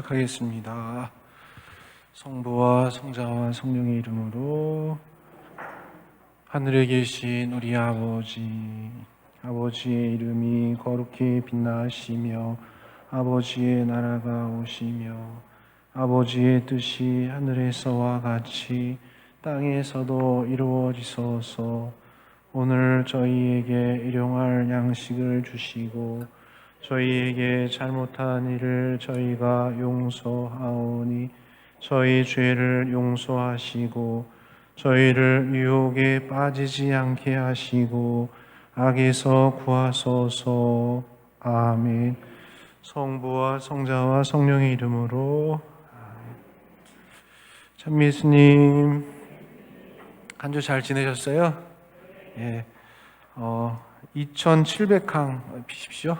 시작하겠습니다. 성부와 성자와 성령의 이름으로. 하늘에 계신 우리 아버지의 이름이 거룩히 빛나시며 아버지의 나라가 오시며 아버지의 뜻이 하늘에서와 같이 땅에서도 이루어지소서. 오늘 저희에게 일용할 양식을 주시고 저희에게 잘못한 일을 저희가 용서하오니 저희 죄를 용서하시고 저희를 유혹에 빠지지 않게 하시고 악에서 구하소서. 아멘. 성부와 성자와 성령의 이름으로. 참 예수님, 한 주 잘 지내셨어요? 예. 2700항 피십시오.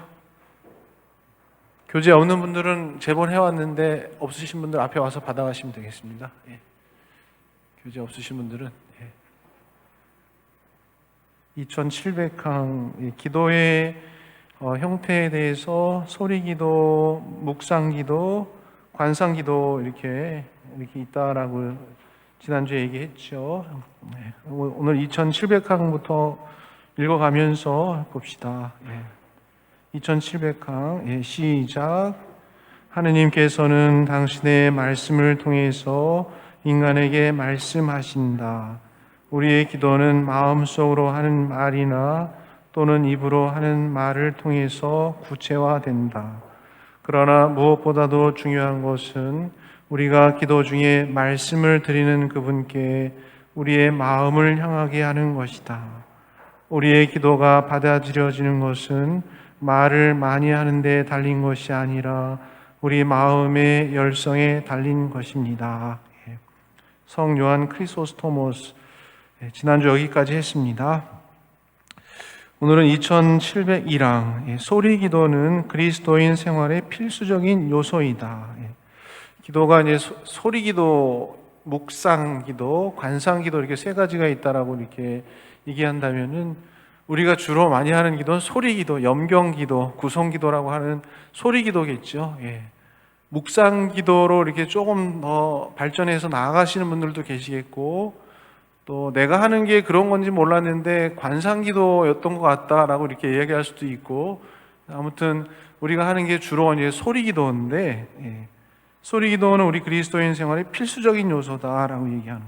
교재 없는 분들은 제본해왔는데 없으신 분들 앞에 와서 받아가시면 되겠습니다. 예. 교재 없으신 분들은 2700항 기도의 형태에 대해서 소리기도, 묵상기도, 관상기도 이렇게 있다라고 지난주에 얘기했죠. 오늘 2700항부터 읽어가면서 봅시다. 2700항 시작. 하느님께서는 당신의 말씀을 통해서 인간에게 말씀하신다. 우리의 기도는 마음속으로 하는 말이나 또는 입으로 하는 말을 통해서 구체화된다. 그러나 무엇보다도 중요한 것은 우리가 기도 중에 말씀을 드리는 그분께 우리의 마음을 향하게 하는 것이다. 우리의 기도가 받아들여지는 것은 말을 많이 하는 데 달린 것이 아니라 우리 마음의 열성에 달린 것입니다. 성 요한 크리소스토모스, 지난주 여기까지 했습니다. 오늘은 2701항 소리 기도는 그리스도인 생활의 필수적인 요소이다. 기도가 이제 소리 기도, 묵상 기도, 관상 기도 이렇게 세 가지가 있다라고 이렇게 얘기한다면은 우리가 주로 많이 하는 기도는 소리 기도, 염경 기도, 구성 기도라고 하는 소리 기도겠죠. 묵상 기도로 이렇게 조금 더 발전해서 나아가시는 분들도 계시겠고, 또 내가 하는 게 그런 건지 몰랐는데 관상 기도였던 것 같다라고 이렇게 이야기할 수도 있고, 아무튼 우리가 하는 게 주로 이제 소리 기도인데, 소리 기도는 우리 그리스도인 생활의 필수적인 요소다라고 얘기하는.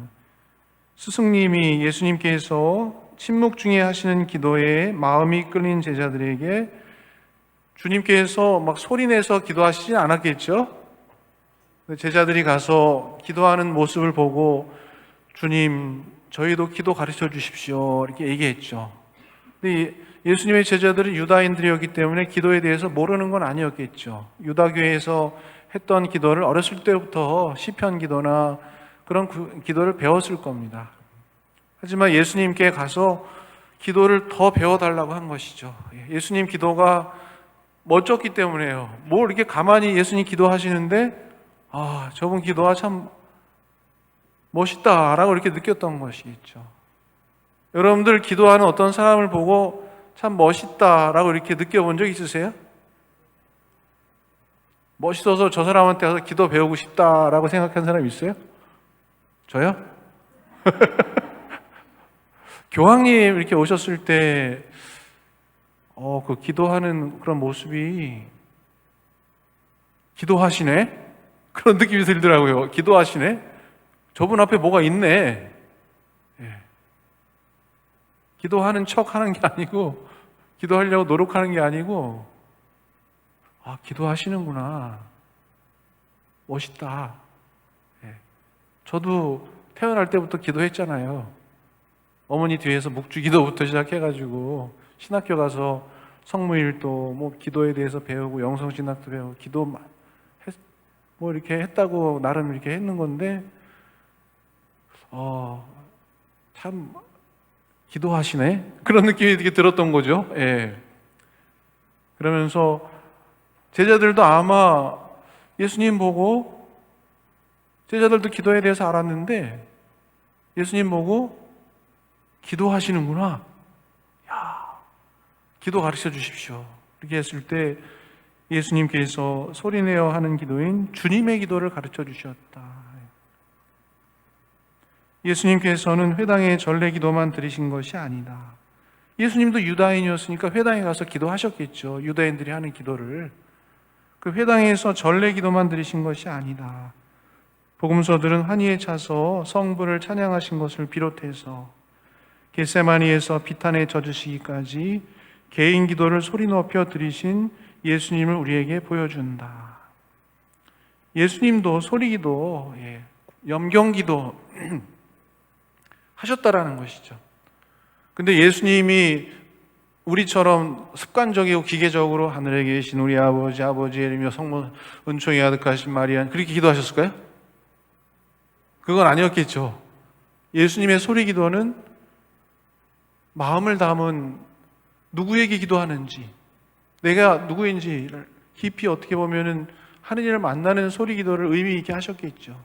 스승님이 예수님께서 침묵 중에 하시는 기도에 마음이 끌린 제자들에게 주님께서 막 소리내서 기도하시진 않았겠죠? 제자들이 가서 기도하는 모습을 보고 주님, 저희도 기도 가르쳐 주십시오 이렇게 얘기했죠. 근데 예수님의 제자들은 유다인들이었기 때문에 기도에 대해서 모르는 건 아니었겠죠. 유다교회에서 했던 기도를 어렸을 때부터 시편 기도나 그런 기도를 배웠을 겁니다. 하지만 예수님께 가서 기도를 더 배워달라고 한 것이죠. 예수님 기도가 멋졌기 때문에요. 뭘 이렇게 가만히 예수님 기도하시는데 저분 기도가 참 멋있다라고 이렇게 느꼈던 것이겠죠. 여러분들 기도하는 어떤 사람을 보고 참 멋있다라고 이렇게 느껴본 적 있으세요? 멋있어서 저 사람한테 가서 기도 배우고 싶다라고 생각한 사람 있어요? 저요? 교황님 이렇게 오셨을 때 그 기도하는 그런 모습이 기도하시네? 그런 느낌이 들더라고요. 기도하시네? 저분 앞에 뭐가 있네. 기도하는 척 하는 게 아니고, 기도하려고 노력하는 게 아니고, 기도하시는구나. 멋있다. 저도 태어날 때부터 기도했잖아요. 어머니 뒤에서 묵주 기도부터 시작해가지고 신학교 가서 성무일도 뭐 기도에 대해서 배우고 영성신학도 배우고 기도 뭐 이렇게 했다고 나름 이렇게 했는 건데 참 기도하시네 그런 느낌이 이렇게 들었던 거죠. 그러면서 제자들도 아마 예수님 보고, 제자들도 기도에 대해서 알았는데 예수님 보고 기도하시는구나, 기도 가르쳐 주십시오 이렇게 했을 때 예수님께서 소리내어 하는 기도인 주님의 기도를 가르쳐 주셨다. 예수님께서는 회당의 전례 기도만 드리신 것이 아니다. 예수님도 유다인이었으니까 회당에 가서 기도하셨겠죠. 유다인들이 하는 기도를. 그 회당에서 전례 기도만 드리신 것이 아니다. 복음서들은 환희에 차서 성부를 찬양하신 것을 비롯해서 겟세마니에서 비탄에 젖으시기까지 개인 기도를 소리 높여 드리신 예수님을 우리에게 보여준다. 예수님도 소리기도, 염경기도 하셨다라는 것이죠. 근데 예수님이 우리처럼 습관적이고 기계적으로 하늘에 계신 우리 아버지의 이름이여 성모 은총이 가득하신 마리아 그렇게 기도하셨을까요? 그건 아니었겠죠. 예수님의 소리기도는 마음을 담은 누구에게 기도하는지, 내가 누구인지를 깊이 어떻게 보면은 하느님을 만나는 소리 기도를 의미 있게 하셨겠죠.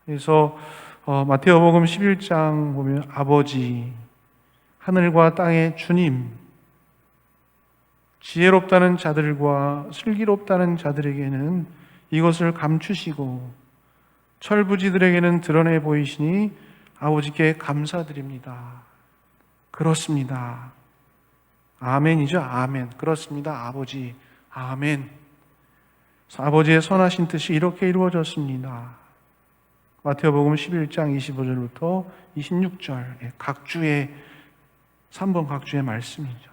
그래서 마태오복음 11장 보면 아버지, 하늘과 땅의 주님, 지혜롭다는 자들과 슬기롭다는 자들에게는 이것을 감추시고 철부지들에게는 드러내 보이시니 아버지께 감사드립니다. 그렇습니다. 아멘이죠. 아멘. 그렇습니다. 아버지. 아멘. 아버지의 선하신 뜻이 이렇게 이루어졌습니다. 마태복음 11장 25절부터 26절 각주의 3번 각주의 말씀이죠.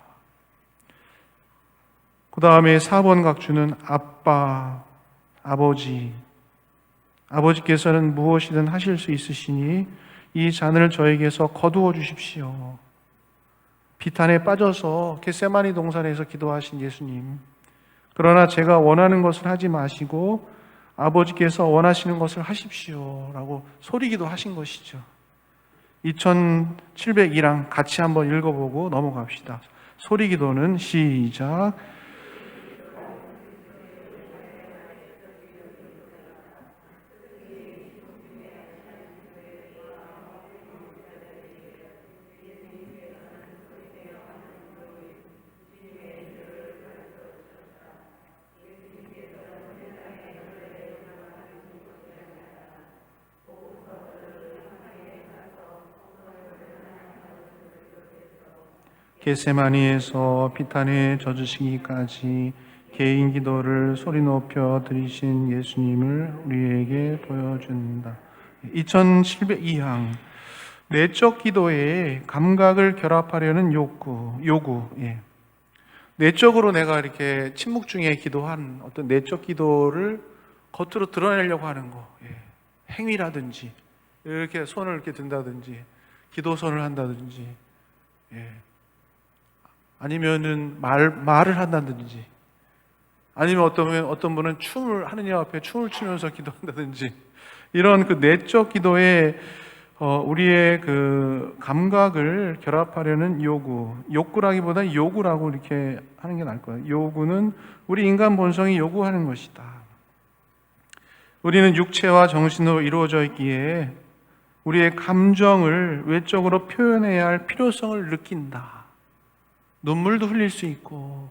그 다음에 4번 각주는 아빠, 아버지. 아버지께서는 무엇이든 하실 수 있으시니 이 잔을 저에게서 거두어 주십시오. 비탄에 빠져서 겟세마니 동산에서 기도하신 예수님. 그러나 제가 원하는 것을 하지 마시고 아버지께서 원하시는 것을 하십시오 라고 소리기도 하신 것이죠. 2702랑 같이 한번 읽어보고 넘어갑시다. 소리기도는 시작. 겟세마니에서 비탄에 젖으시기까지 개인 기도를 소리 높여 드리신 예수님을 우리에게 보여준다. 2702항 내적 기도에 감각을 결합하려는 요구. 내적으로 내가 이렇게 침묵 중에 기도한 어떤 내적 기도를 겉으로 드러내려고 하는 거. 행위라든지 이렇게 손을 이렇게 든다든지 기도선을 한다든지 아니면은 말을 한다든지 아니면 어떤 분은 하느님 앞에 춤을 추면서 기도한다든지 이런 그 내적 기도에 우리의 그 감각을 결합하려는 욕구라기보다 요구라고 이렇게 하는 게 나을 거예요. 요구는 우리 인간 본성이 요구하는 것이다. 우리는 육체와 정신으로 이루어져 있기에 우리의 감정을 외적으로 표현해야 할 필요성을 느낀다. 눈물도 흘릴 수 있고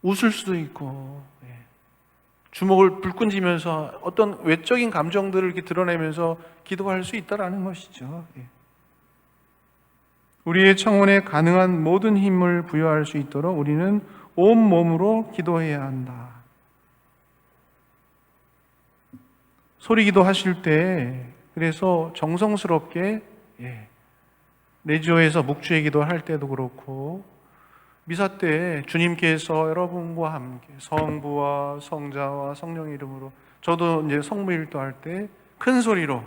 웃을 수도 있고 주먹을 불끈 쥐면서 어떤 외적인 감정들을 이렇게 드러내면서 기도할 수 있다라는 것이죠. 우리의 청혼에 가능한 모든 힘을 부여할 수 있도록 우리는 온 몸으로 기도해야 한다. 소리 기도하실 때 그래서 정성스럽게 레지오에서 묵주의 기도할 때도 그렇고 미사 때 주님께서 여러분과 함께 성부와 성자와 성령의 이름으로 저도 이제 성부일도 할 때 큰 소리로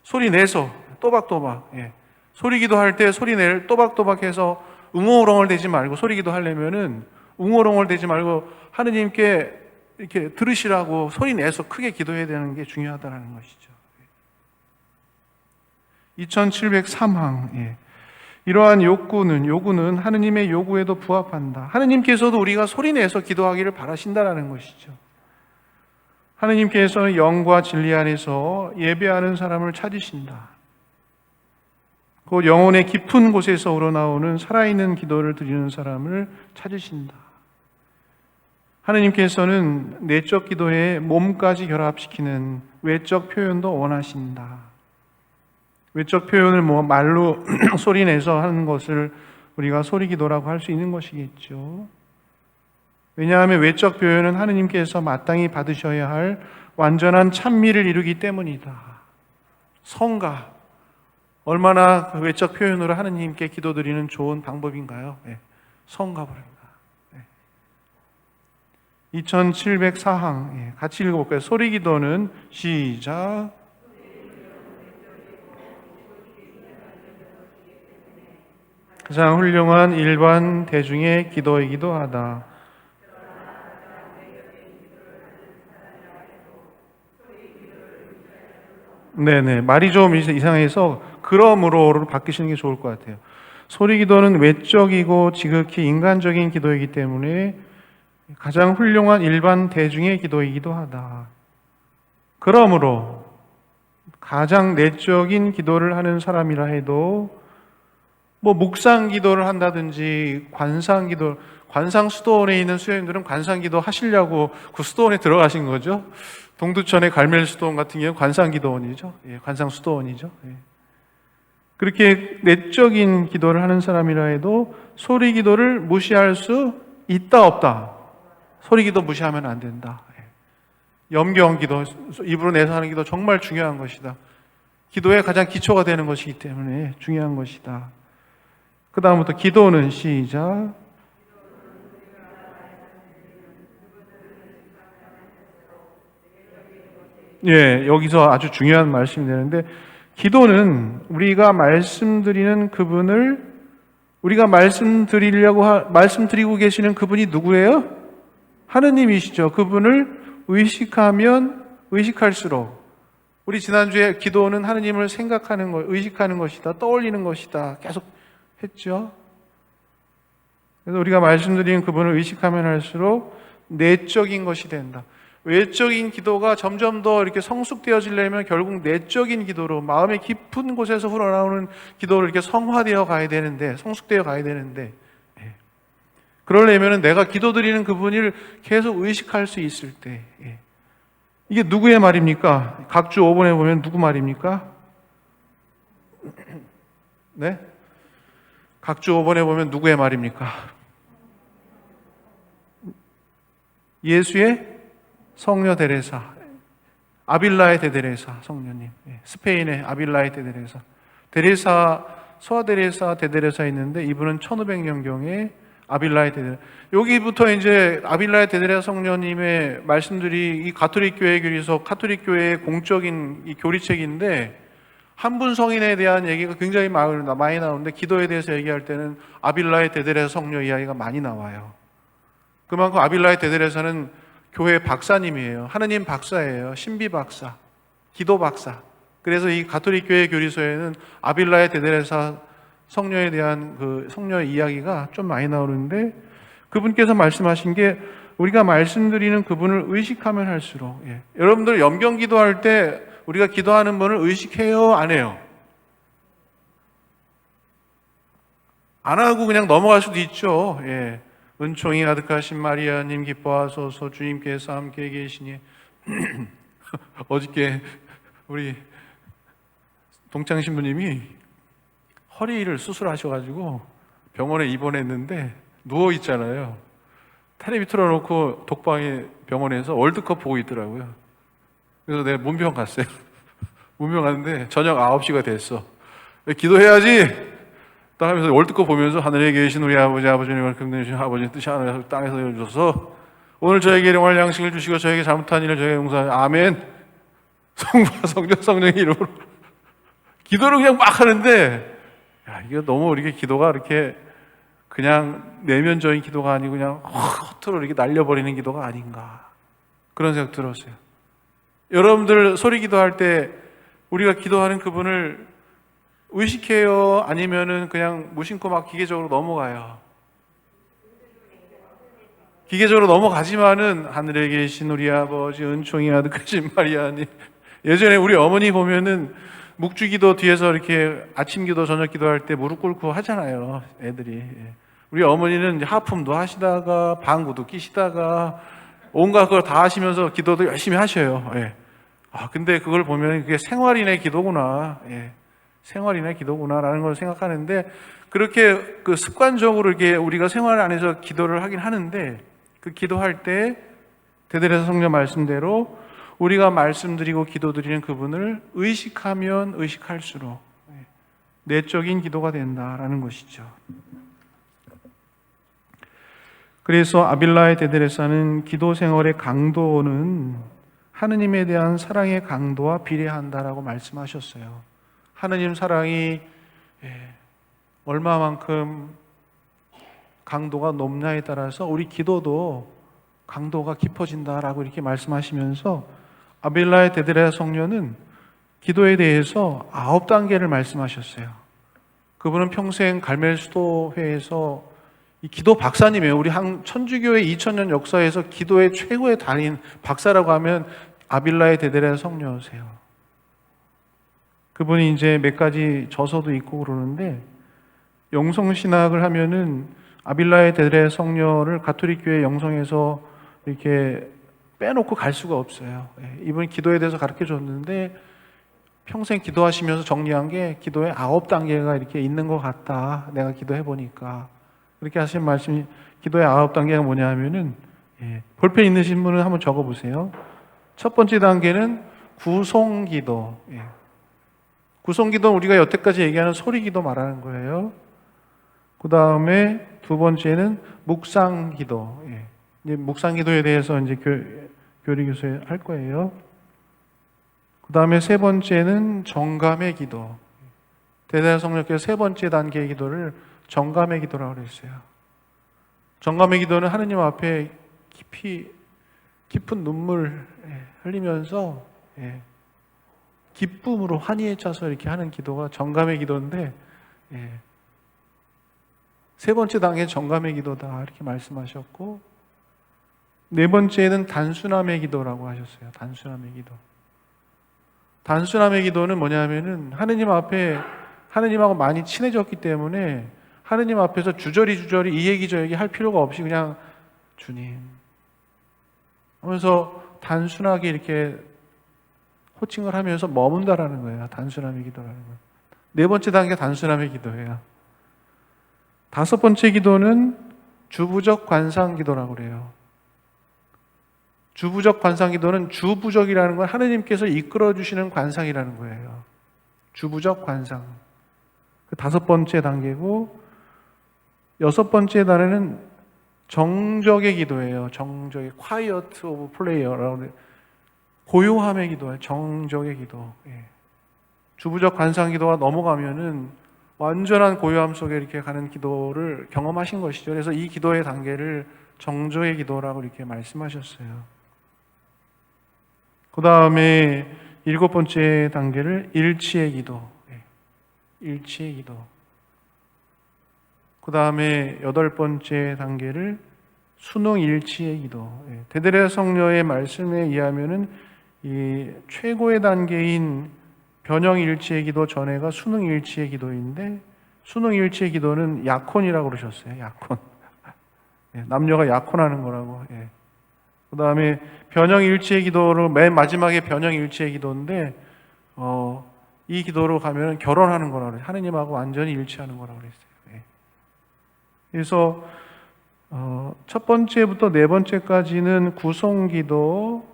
소리 내서 또박또박 소리 기도할 때 소리 낼 또박또박해서 웅얼웅얼 대지 말고 소리 기도하려면은 웅얼웅얼 대지 말고 하느님께 이렇게 들으시라고 소리 내서 크게 기도해야 되는 게 중요하다는 것이죠. 2703항 이러한 요구는 하느님의 요구에도 부합한다. 하느님께서도 우리가 소리내서 기도하기를 바라신다라는 것이죠. 하느님께서는 영과 진리 안에서 예배하는 사람을 찾으신다. 곧 영혼의 깊은 곳에서 우러나오는 살아있는 기도를 드리는 사람을 찾으신다. 하느님께서는 내적 기도에 몸까지 결합시키는 외적 표현도 원하신다. 외적 표현을 말로 소리내서 하는 것을 우리가 소리기도라고 할 수 있는 것이겠죠. 왜냐하면 외적 표현은 하느님께서 마땅히 받으셔야 할 완전한 찬미를 이루기 때문이다. 성가, 얼마나 그 외적 표현으로 하느님께 기도드리는 좋은 방법인가요? 네. 성가 부릅니다. 2704항 같이 읽어볼까요? 소리기도는 시작. 가장 훌륭한 일반 대중의 기도이기도 하다. 네네, 말이 좀 이상해서 그러므로로 바뀌시는 게 좋을 것 같아요. 소리기도는 외적이고 지극히 인간적인 기도이기 때문에 가장 훌륭한 일반 대중의 기도이기도 하다. 그러므로 가장 내적인 기도를 하는 사람이라 해도 묵상 기도를 한다든지 관상 기도, 관상 수도원에 있는 수녀님들은 관상 기도 하시려고 그 수도원에 들어가신 거죠. 동두천의 갈멜 수도원 같은 경우는 관상 기도원이죠. 관상 수도원이죠. 그렇게 내적인 기도를 하는 사람이라 해도 소리 기도를 무시할 수 있다 없다. 소리 기도 무시하면 안 된다. 염경 기도, 입으로 내서 하는 기도 정말 중요한 것이다. 기도의 가장 기초가 되는 것이기 때문에 중요한 것이다. 그 다음부터 기도는 시작. 여기서 아주 중요한 말씀이 되는데, 기도는 우리가 말씀드리는 그분을, 우리가 말씀드리고 계시는 그분이 누구예요? 하느님이시죠. 그분을 의식하면 의식할수록, 우리 지난주에 기도는 하느님을 생각하는 것, 의식하는 것이다, 떠올리는 것이다 계속 했죠. 그래서 우리가 말씀드리는 그분을 의식하면 할수록 내적인 것이 된다. 외적인 기도가 점점 더 이렇게 성숙되어지려면 결국 내적인 기도로, 마음의 깊은 곳에서 흘러나오는 기도를 이렇게 성화되어 가야 되는데, 성숙되어 가야 되는데, 그러려면 내가 기도드리는 그분을 계속 의식할 수 있을 때, 이게 누구의 말입니까? 각주 5번에 보면 누구 말입니까? 네? 각주 5번에 보면 누구의 말입니까? 예수의 성녀 데레사, 아빌라의 데레사 성녀님, 스페인의 아빌라의 데레사, 소아 데레사, 데레사 있는데 이분은 1500년경에 아빌라의 데레사. 여기부터 이제 아빌라의 데레사 성녀님의 말씀들이 이 가톨릭 교회 교리서, 가톨릭 교회의 공적인 이 교리책인데, 한 분 성인에 대한 얘기가 굉장히 많이 나오는데, 기도에 대해서 얘기할 때는 아빌라의 데레사 성녀 이야기가 많이 나와요. 그만큼 아빌라의 데레사는 교회 박사님이에요. 하느님 박사예요. 신비 박사, 기도 박사. 그래서 이 가톨릭 교회 교리서에는 아빌라의 데레사 성녀에 대한 그 성녀 이야기가 좀 많이 나오는데, 그분께서 말씀하신 게 우리가 말씀드리는 그분을 의식하면 할수록, 여러분들 염경 기도할 때 우리가 기도하는 분을 의식해요, 안 해요? 안 하고 그냥 넘어갈 수도 있죠. 은총이 가득하신 마리아님 기뻐하소서, 주님께서 함께 계시니. 어저께 우리 동창 신부님이 허리를 수술하셔가지고 병원에 입원했는데 누워있잖아요. 텔레비 틀어놓고 독방에 병원에서 월드컵 보고 있더라고요. 그래서 내가 문병 갔어요. 문병 갔는데 저녁 9시가 됐어. 기도해야지 딱 하면서 월드컵 보면서, 하늘에 계신 우리 아버지, 아버지님을 금내주신 아버지의 뜻이 하늘에서 땅에서 이루어져서 오늘 저에게 일용할 양식을 주시고 저에게 잘못한 일을 저에게 용서하여 아멘. 성부와 성자 성령의 이름으로 기도를 그냥 막 하는데, 이게 너무 우리가 기도가 이렇게 그냥 내면적인 기도가 아니고 그냥 허투루 이렇게 날려버리는 기도가 아닌가, 그런 생각 들었어요. 여러분들 소리 기도할 때 우리가 기도하는 그분을 의식해요? 아니면은 그냥 무심코 막 기계적으로 넘어가요? 기계적으로 넘어가지만은 하늘에 계신 우리 아버지, 은총이 가득하신 마리아님. 예전에 우리 어머니 보면은 묵주기도 뒤에서 이렇게 아침 기도, 저녁 기도할 때 무릎 꿇고 하잖아요, 애들이. 우리 어머니는 이제 하품도 하시다가 방구도 끼시다가 온갖 걸 다 하시면서 기도도 열심히 하셔요. 예. 근데 그걸 보면 그게 생활인의 기도구나. 예. 생활인의 기도구나라는 걸 생각하는데, 그렇게 그 습관적으로 이렇게 우리가 생활 안에서 기도를 하긴 하는데, 그 기도할 때 대대로사 성령 말씀대로 우리가 말씀드리고 기도드리는 그분을 의식하면 의식할수록 내적인 기도가 된다라는 것이죠. 그래서 아빌라의 대데레사는 기도 생활의 강도는 하느님에 대한 사랑의 강도와 비례한다라고 말씀하셨어요. 하느님 사랑이 얼마만큼 강도가 높냐에 따라서 우리 기도도 강도가 깊어진다라고 이렇게 말씀하시면서 아빌라의 대데레사 성녀는 기도에 대해서 9단계를 말씀하셨어요. 그분은 평생 갈멜 수도회에서 이 기도 박사님이에요. 우리 천주교의 2000년 역사에서 기도의 최고의 단인 박사라고 하면 아빌라의 대데레사 성녀세요. 그분이 이제 몇 가지 저서도 있고 그러는데, 영성신학을 하면은 아빌라의 대데레사 성녀를 가톨릭교회 영성에서 이렇게 빼놓고 갈 수가 없어요. 이분이 기도에 대해서 가르쳐 줬는데 평생 기도하시면서 정리한 게 기도의 9단계가 이렇게 있는 것 같다. 내가 기도해 보니까. 그렇게 하신 말씀이, 기도의 9단계가 뭐냐 하면은, 볼펜 있으신 분은 한번 적어 보세요. 첫 번째 단계는 구송기도. 구송기도는 우리가 여태까지 얘기하는 소리기도 말하는 거예요. 그 다음에 두 번째는 묵상기도. 이제 묵상기도에 대해서 이제 교리교수에 할 거예요. 그 다음에 세 번째는 정감의 기도. 대대사 성령께서 세 번째 단계의 기도를 정감의 기도라고 그랬어요. 정감의 기도는 하느님 앞에 깊은 눈물 흘리면서 기쁨으로 환희에 차서 이렇게 하는 기도가 정감의 기도인데, 세 번째 단계 정감의 기도다 이렇게 말씀하셨고, 네 번째는 단순함의 기도라고 하셨어요. 단순함의 기도. 단순함의 기도는 뭐냐면은 하느님 앞에 하느님하고 많이 친해졌기 때문에 하느님 앞에서 주저리 이 얘기 저 얘기 할 필요가 없이 그냥 주님 하면서 단순하게 이렇게 호칭을 하면서 머문다라는 거예요. 단순함의 기도라는 거예요. 네 번째 단계 단순함의 기도예요. 다섯 번째 기도는 주부적 관상 기도라고 그래요. 주부적 관상 기도는 주부적이라는 건 하느님께서 이끌어 주시는 관상이라는 거예요. 주부적 관상. 그 다섯 번째 단계고, 여섯 번째 단계는 정적의 기도예요. 정적의 quiet of prayer라고 고요함의 기도예요. 정적의 기도. 주부적 관상 기도가 넘어가면은 완전한 고요함 속에 이렇게 가는 기도를 경험하신 것이죠. 그래서 이 기도의 단계를 정적의 기도라고 이렇게 말씀하셨어요. 그 다음에 일곱 번째 단계를 일치의 기도. 일치의 기도. 그 다음에 여덟 번째 단계를 순응일치의 기도. 대데레사 성녀의 말씀에 의하면은 이 최고의 단계인 변형일치의 기도 전에가 순응일치의 기도인데, 순응일치의 기도는 약혼이라고 그러셨어요. 약혼. 남녀가 약혼하는 거라고. 그 다음에 변형일치의 기도로 맨 마지막에 변형일치의 기도인데, 이 기도로 가면 결혼하는 거라고 그래요. 하느님하고 완전히 일치하는 거라고 그랬어요. 그래서 첫 번째부터 네 번째까지는 구송기도,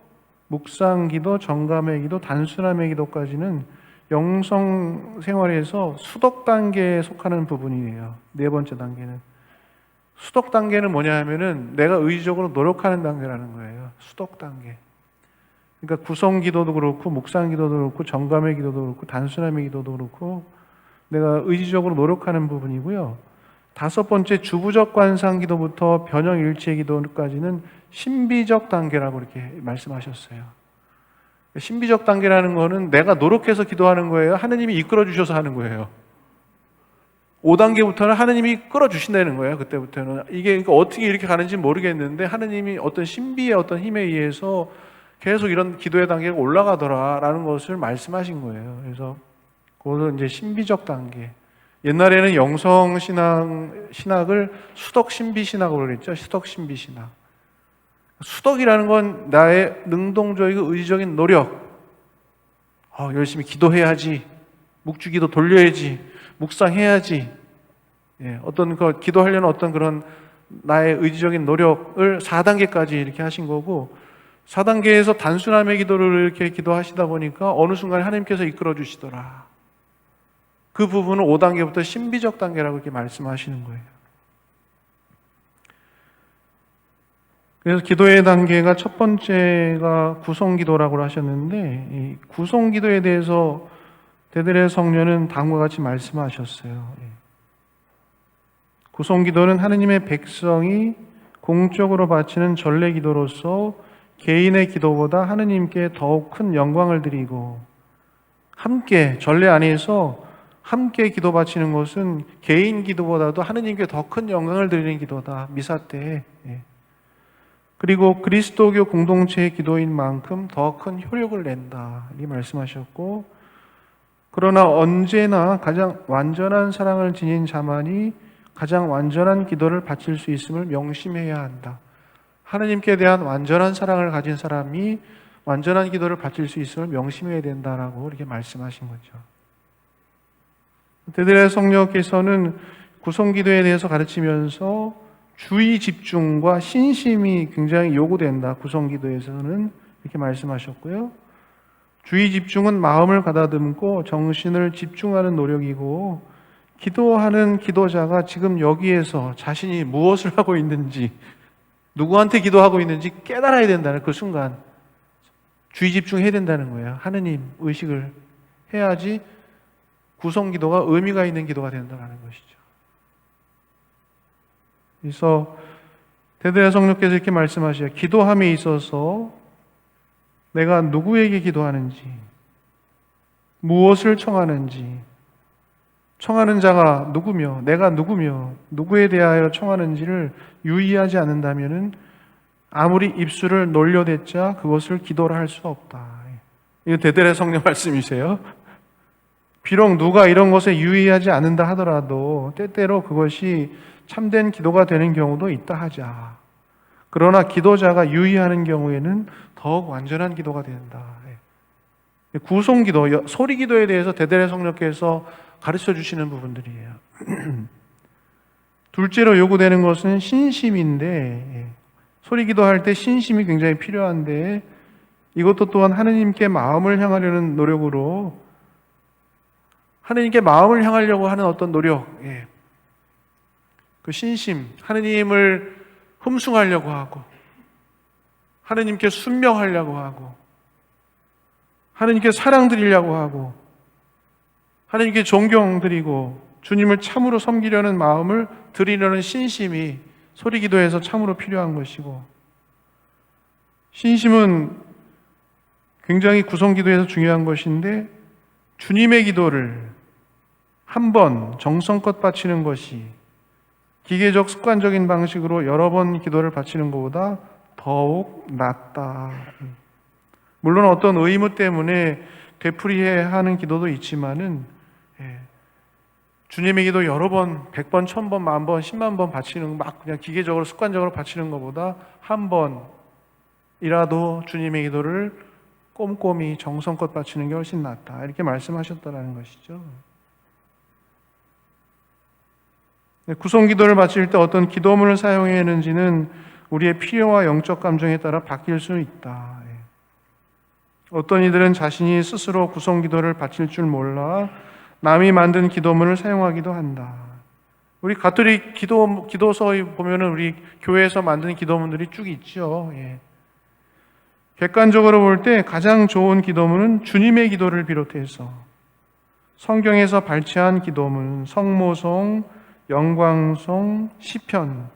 묵상기도, 정감의 기도, 단순함의 기도까지는 영성 생활에서 수덕 단계에 속하는 부분이에요. 네 번째 단계는. 수덕 단계는 뭐냐 하면은 내가 의지적으로 노력하는 단계라는 거예요. 수덕 단계. 그러니까 구성기도도 그렇고, 묵상기도도 그렇고, 정감의 기도도 그렇고, 단순함의 기도도 그렇고, 내가 의지적으로 노력하는 부분이고요. 다섯 번째 주부적 관상 기도부터 변형일체 기도까지는 신비적 단계라고 이렇게 말씀하셨어요. 신비적 단계라는 거는 내가 노력해서 기도하는 거예요? 하느님이 이끌어 주셔서 하는 거예요? 5단계부터는 하느님이 끌어주신다는 거예요. 그때부터는. 이게 그러니까 어떻게 이렇게 가는지 모르겠는데 하느님이 어떤 신비의 어떤 힘에 의해서 계속 이런 기도의 단계가 올라가더라라는 것을 말씀하신 거예요. 그래서 그거는 이제 신비적 단계. 옛날에는 영성 신학을 수덕 신비 신학으로 그랬죠. 수덕 신비 신학. 수덕이라는 건 나의 능동적이고 의지적인 노력. 열심히 기도해야지. 묵주기도 돌려야지. 묵상해야지. 어떤 기도하려는 어떤 그런 나의 의지적인 노력을 4단계까지 이렇게 하신 거고, 4단계에서 단순함의 기도를 이렇게 기도하시다 보니까 어느 순간 하나님께서 이끌어 주시더라. 그 부분은 5단계부터 신비적 단계라고 이렇게 말씀하시는 거예요. 그래서 기도의 단계가 첫 번째가 구성기도라고 하셨는데, 이 구성기도에 대해서 데드레 성녀는 다음과 같이 말씀하셨어요. 구성기도는 하느님의 백성이 공적으로 바치는 전례기도로서 개인의 기도보다 하느님께 더욱 큰 영광을 드리고, 함께 전례 안에서 함께 기도 바치는 것은 개인 기도보다도 하느님께 더 큰 영광을 드리는 기도다. 미사 때. 그리고 그리스도교 공동체의 기도인 만큼 더 큰 효력을 낸다. 이 말씀하셨고, 그러나 언제나 가장 완전한 사랑을 지닌 자만이 가장 완전한 기도를 바칠 수 있음을 명심해야 한다. 하느님께 대한 완전한 사랑을 가진 사람이 완전한 기도를 바칠 수 있음을 명심해야 된다라고 이렇게 말씀하신 거죠. 데드레 성녀께서는 구성기도에 대해서 가르치면서 주의 집중과 신심이 굉장히 요구된다. 구성기도에서는 이렇게 말씀하셨고요. 주의 집중은 마음을 가다듬고 정신을 집중하는 노력이고, 기도하는 기도자가 지금 여기에서 자신이 무엇을 하고 있는지, 누구한테 기도하고 있는지 깨달아야 된다는 그 순간 주의 집중해야 된다는 거예요. 하느님 의식을 해야지 구성기도가 의미가 있는 기도가 된다는 것이죠. 그래서 데드레 성령께서 이렇게 말씀하셔요. 기도함에 있어서 내가 누구에게 기도하는지, 무엇을 청하는지, 청하는 자가 누구며 내가 누구며 누구에 대하여 청하는지를 유의하지 않는다면 아무리 입술을 놀려댔자 그것을 기도라 할 수 없다. 이거 데드레 성령 말씀이세요. 비록 누가 이런 것에 유의하지 않는다 하더라도 때때로 그것이 참된 기도가 되는 경우도 있다 하자. 그러나 기도자가 유의하는 경우에는 더욱 완전한 기도가 된다. 구송기도, 소리기도에 대해서 데드레 성령께서 가르쳐 주시는 부분들이에요. 둘째로 요구되는 것은 신심인데, 소리기도 할 때 신심이 굉장히 필요한데, 이것도 또한 하느님께 마음을 향하려는 노력으로, 하느님께 마음을 향하려고 하는 어떤 노력, 그 신심, 하느님을 흠숭하려고 하고, 하느님께 순명하려고 하고, 하느님께 사랑드리려고 하고, 하느님께 존경드리고 주님을 참으로 섬기려는 마음을 드리려는 신심이 소리기도에서 참으로 필요한 것이고, 신심은 굉장히 구성기도에서 중요한 것인데, 주님의 기도를 한 번 정성껏 바치는 것이 기계적 습관적인 방식으로 여러 번 기도를 바치는 것보다 더욱 낫다. 물론 어떤 의무 때문에 되풀이해야 하는 기도도 있지만은, 주님의 기도 여러 번, 100번, 1000번, 10,000번, 10만 번 바치는, 막 그냥 기계적으로 습관적으로 바치는 것보다 한 번이라도 주님의 기도를 꼼꼼히 정성껏 바치는 게 훨씬 낫다. 이렇게 말씀하셨다는 것이죠. 구성기도를 바칠 때 어떤 기도문을 사용해야 하는지는 우리의 필요와 영적 감정에 따라 바뀔 수 있다. 어떤 이들은 자신이 스스로 구성기도를 바칠 줄 몰라 남이 만든 기도문을 사용하기도 한다. 우리 가톨릭 기도서에 보면은 우리 교회에서 만든 기도문들이 쭉 있죠. 객관적으로 볼 때 가장 좋은 기도문은 주님의 기도를 비롯해서 성경에서 발췌한 기도문, 성모송, 영광송, 시편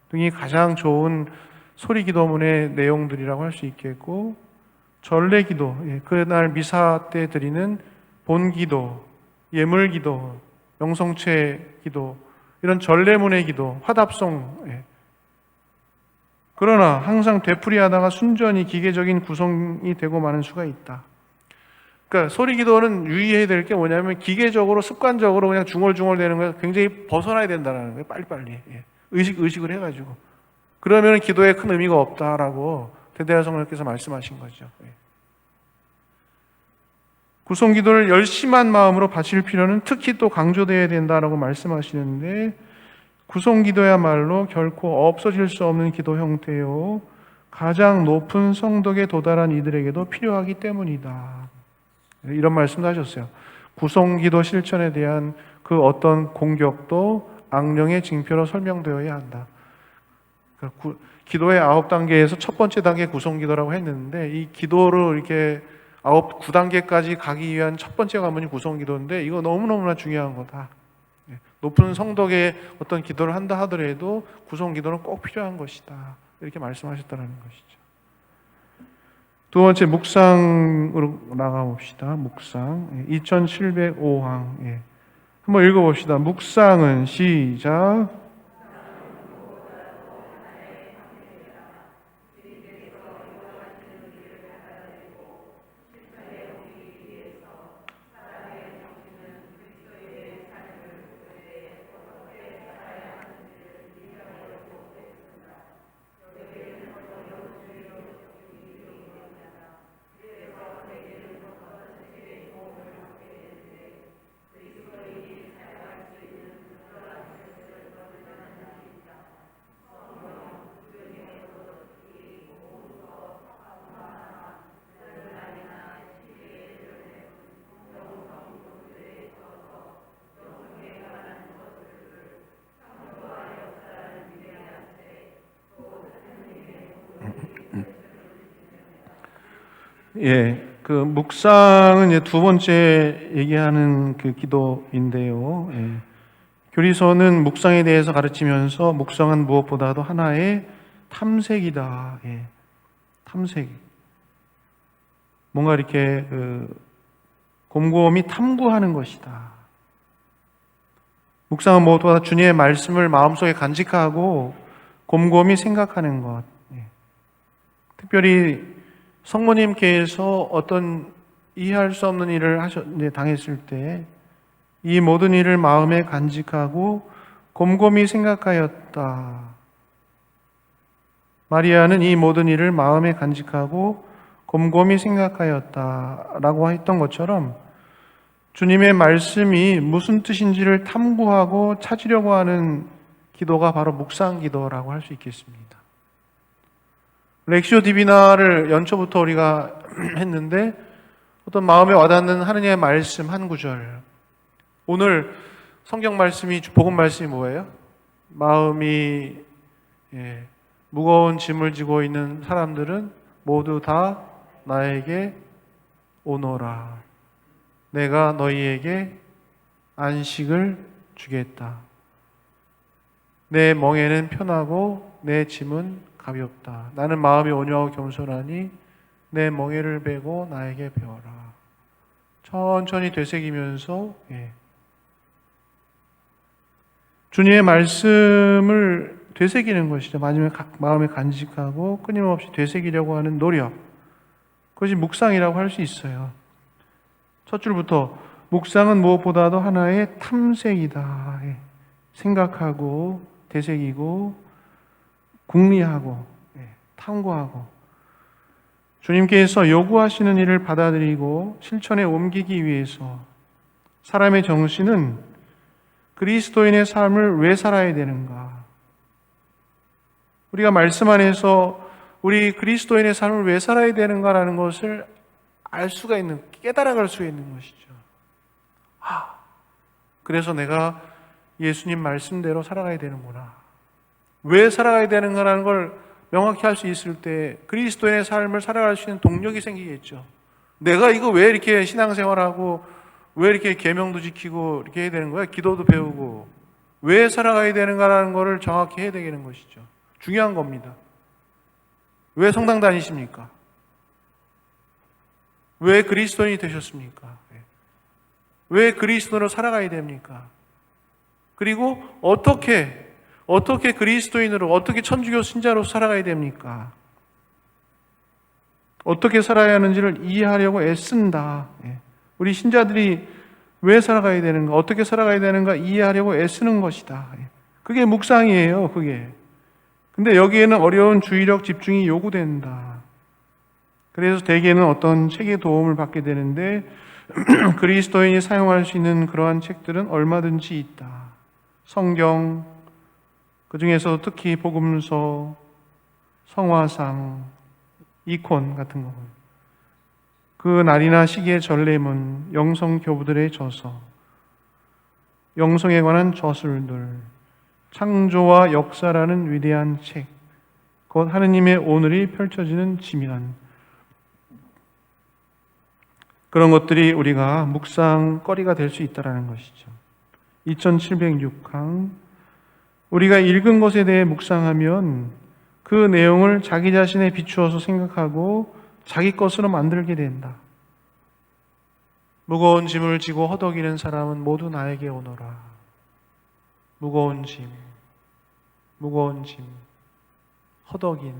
등이 가장 좋은 소리 기도문의 내용들이라고 할 수 있겠고, 전례 기도, 그날 미사 때 드리는 본 기도, 예물 기도, 영성체 기도, 이런 전례문의 기도, 화답송. 그러나 항상 되풀이하다가 순전히 기계적인 구성이 되고 마는 수가 있다. 그러니까 소리 기도는 유의해야 될 게 뭐냐면 기계적으로 습관적으로 그냥 중얼중얼 되는 거에 굉장히 벗어나야 된다는 거예요. 빨리빨리. 예. 의식을 해가지고. 그러면 기도에 큰 의미가 없다라고 대대하 성령께서 말씀하신 거죠. 예. 구송 기도를 열심한 마음으로 바칠 필요는 특히 또 강조되어야 된다라고 말씀하시는데, 구송 기도야말로 결코 없어질 수 없는 기도 형태요, 가장 높은 성덕에 도달한 이들에게도 필요하기 때문이다. 이런 말씀도 하셨어요. 구송 기도 실천에 대한 그 어떤 공격도 악령의 징표로 설명되어야 한다. 그러니까 기도의 9단계에서 첫 번째 단계 구송 기도라고 했는데, 이 기도를 이렇게 9단계까지 가기 위한 첫 번째 관문이 구송 기도인데, 이거 너무너무나 중요한 거다. 높은 성덕의 어떤 기도를 한다 하더라도 구송 기도는 꼭 필요한 것이다. 이렇게 말씀하셨다는 것이죠. 두 번째 묵상으로 나가봅시다. 묵상 2705항 한번 읽어봅시다. 묵상은 시작. 그 묵상은 이제 두 번째 얘기하는 그 기도인데요. 교리서는 묵상에 대해서 가르치면서 묵상은 무엇보다도 하나의 탐색이다. 탐색. 뭔가 이렇게 곰곰이 탐구하는 것이다. 묵상은 무엇보다 주님의 말씀을 마음속에 간직하고 곰곰이 생각하는 것. 특별히 성모님께서 어떤 이해할 수 없는 일을 당했을 때 이 모든 일을 마음에 간직하고 곰곰이 생각하였다. 마리아는 이 모든 일을 마음에 간직하고 곰곰이 생각하였다라고 했던 것처럼 주님의 말씀이 무슨 뜻인지를 탐구하고 찾으려고 하는 기도가 바로 묵상 기도라고 할 수 있겠습니다. 렉시오 디비나를 연초부터 우리가 했는데 어떤 마음에 와닿는 하느님의 말씀 한 구절. 오늘 성경 말씀이, 복음 말씀이 뭐예요? 마음이 무거운 짐을 지고 있는 사람들은 모두 다 나에게 오너라. 내가 너희에게 안식을 주겠다. 내 멍에는 편하고 내 짐은 가볍다. 나는 마음이 온유하고 겸손하니 내 멍에를 베고 나에게 배워라. 천천히 되새기면서 주님의 말씀을 되새기는 것이죠. 마음에 간직하고 끊임없이 되새기려고 하는 노력. 그것이 묵상이라고 할 수 있어요. 첫 줄부터 묵상은 무엇보다도 하나의 탐색이다. 생각하고 되새기고 궁리하고 탐구하고 주님께서 요구하시는 일을 받아들이고 실천에 옮기기 위해서 사람의 정신은 그리스도인의 삶을 왜 살아야 되는가? 우리가 말씀 안에서 우리 그리스도인의 삶을 왜 살아야 되는가라는 것을 알 수가 있는, 깨달아갈 수 있는 것이죠. 그래서 내가 예수님 말씀대로 살아가야 되는구나. 왜 살아가야 되는가라는 걸 명확히 할 수 있을 때 그리스도인의 삶을 살아갈 수 있는 동력이 생기겠죠. 내가 이거 왜 이렇게 신앙생활하고 왜 이렇게 계명도 지키고 이렇게 해야 되는 거야? 기도도 배우고 왜 살아가야 되는가라는 것을 정확히 해야 되는 것이죠. 중요한 겁니다. 왜 성당 다니십니까? 왜 그리스도인이 되셨습니까? 왜 그리스도로 살아가야 됩니까? 그리고 어떻게 그리스도인으로, 어떻게 천주교 신자로 살아가야 됩니까? 어떻게 살아야 하는지를 이해하려고 애쓴다. 우리 신자들이 왜 살아가야 되는가, 어떻게 살아가야 되는가 이해하려고 애쓰는 것이다. 그게 묵상이에요, 그게. 근데 여기에는 어려운 주의력 집중이 요구된다. 그래서 대개는 어떤 책의 도움을 받게 되는데 그리스도인이 사용할 수 있는 그러한 책들은 얼마든지 있다. 성경, 그 중에서도 특히 복음서, 성화상, 이콘 같은 거. 그 날이나 시기의 전례문, 영성 교부들의 저서, 영성에 관한 저술들, 창조와 역사라는 위대한 책, 곧 하느님의 오늘이 펼쳐지는 지면, 그런 것들이 우리가 묵상거리가 될 수 있다는 것이죠. 2706항, 우리가 읽은 것에 대해 묵상하면 그 내용을 자기 자신에 비추어서 생각하고 자기 것으로 만들게 된다. 무거운 짐을 지고 허덕이는 사람은 모두 나에게 오너라. 무거운 짐, 허덕이는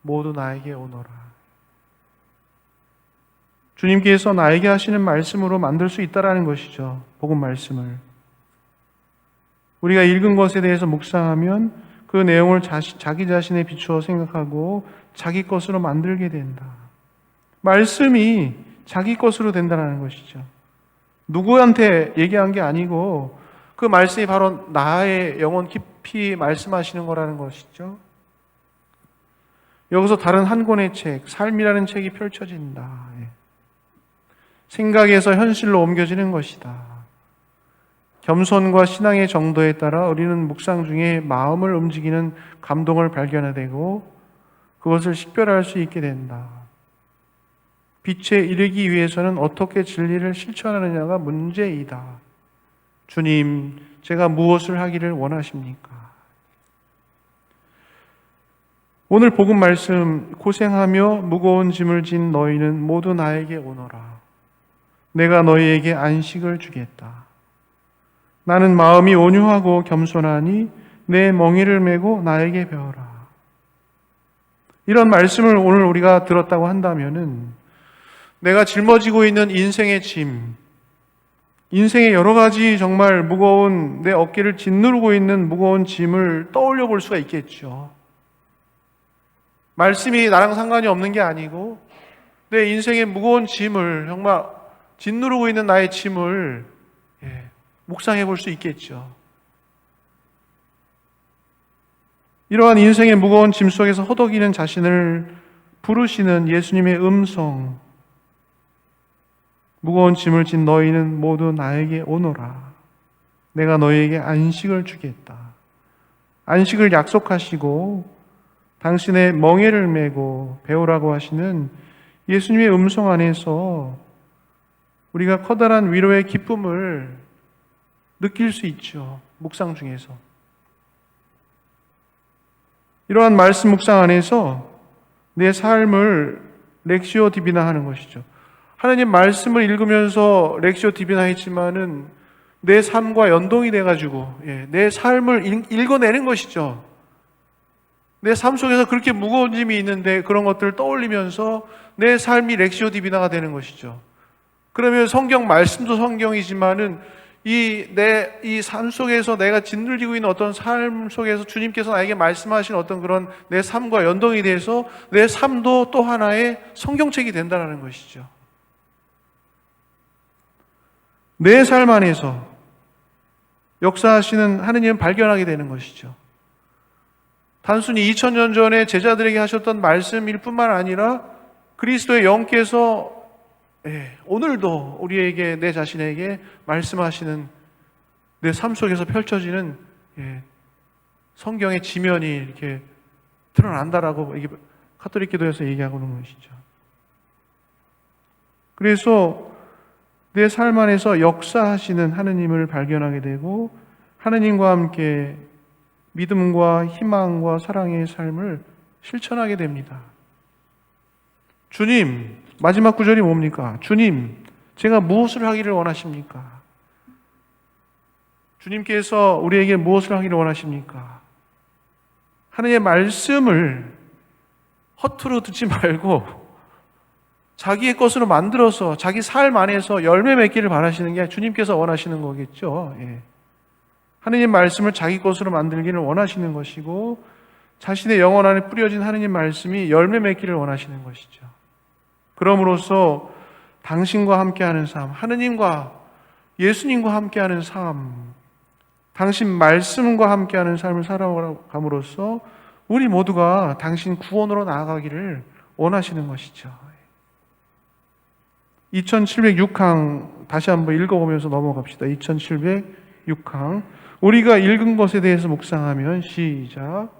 모두 나에게 오너라. 주님께서 나에게 하시는 말씀으로 만들 수 있다라는 것이죠. 복음 말씀을. 우리가 읽은 것에 대해서 묵상하면 그 내용을 자기 자신에 비추어 생각하고 자기 것으로 만들게 된다. 말씀이 자기 것으로 된다는 것이죠. 누구한테 얘기한 게 아니고 그 말씀이 바로 나의 영혼 깊이 말씀하시는 거라는 것이죠. 여기서 다른 한 권의 책, 삶이라는 책이 펼쳐진다. 생각에서 현실로 옮겨지는 것이다. 겸손과 신앙의 정도에 따라 우리는 묵상 중에 마음을 움직이는 감동을 발견하게 되고 그것을 식별할 수 있게 된다. 빛에 이르기 위해서는 어떻게 진리를 실천하느냐가 문제이다. 주님, 제가 무엇을 하기를 원하십니까? 오늘 복음 말씀, 고생하며 무거운 짐을 진 너희는 모두 나에게 오너라. 내가 너희에게 안식을 주겠다. 나는 마음이 온유하고 겸손하니 내 멍에를 메고 나에게 배워라. 이런 말씀을 오늘 우리가 들었다고 한다면은 내가 짊어지고 있는 인생의 짐, 인생의 여러 가지 정말 무거운 내 어깨를 짓누르고 있는 무거운 짐을 떠올려 볼 수가 있겠죠. 말씀이 나랑 상관이 없는 게 아니고 내 인생의 무거운 짐을 정말 짓누르고 있는 나의 짐을 묵상해 볼 수 있겠죠. 이러한 인생의 무거운 짐 속에서 허덕이는 자신을 부르시는 예수님의 음성, 무거운 짐을 진 너희는 모두 나에게 오너라. 내가 너희에게 안식을 주겠다. 안식을 약속하시고 당신의 멍에를 메고 배우라고 하시는 예수님의 음성 안에서 우리가 커다란 위로의 기쁨을 느낄 수 있죠. 묵상 중에서. 이러한 말씀 묵상 안에서 내 삶을 렉시오 디비나 하는 것이죠. 하나님 말씀을 읽으면서 렉시오 디비나 했지만은 내 삶과 연동이 돼가지고 내 삶을 읽어내는 것이죠. 내 삶 속에서 그렇게 무거운 짐이 있는데 그런 것들을 떠올리면서 내 삶이 렉시오 디비나가 되는 것이죠. 그러면 성경 말씀도 성경이지만은 이 삶 속에서 내가 짓눌리고 있는 어떤 삶 속에서 주님께서 나에게 말씀하신 어떤 그런 내 삶과 연동이 돼서 내 삶도 또 하나의 성경책이 된다는 것이죠. 내 삶 안에서 역사하시는 하느님을 발견하게 되는 것이죠. 단순히 2000년 전에 제자들에게 하셨던 말씀일 뿐만 아니라 그리스도의 영께서 오늘도 우리에게, 내 자신에게 말씀하시는 내 삶 속에서 펼쳐지는 성경의 지면이 이렇게 드러난다라고 카톨릭 기도에서 얘기하고 있는 것이죠. 그래서 내 삶 안에서 역사하시는 하느님을 발견하게 되고 하느님과 함께 믿음과 희망과 사랑의 삶을 실천하게 됩니다. 주님, 마지막 구절이 뭡니까? 주님, 제가 무엇을 하기를 원하십니까? 주님께서 우리에게 무엇을 하기를 원하십니까? 하느님의 말씀을 허투루 듣지 말고 자기의 것으로 만들어서 자기 삶 안에서 열매 맺기를 바라시는 게 주님께서 원하시는 거겠죠. 예. 하느님 말씀을 자기 것으로 만들기를 원하시는 것이고 자신의 영혼 안에 뿌려진 하느님 말씀이 열매 맺기를 원하시는 것이죠. 그럼으로써 당신과 함께하는 삶, 하느님과 예수님과 함께하는 삶, 당신 말씀과 함께하는 삶을 살아감으로써 우리 모두가 당신 구원으로 나아가기를 원하시는 것이죠. 2706항 다시 한번 읽어보면서 넘어갑시다. 2706항 우리가 읽은 것에 대해서 묵상하면 시작.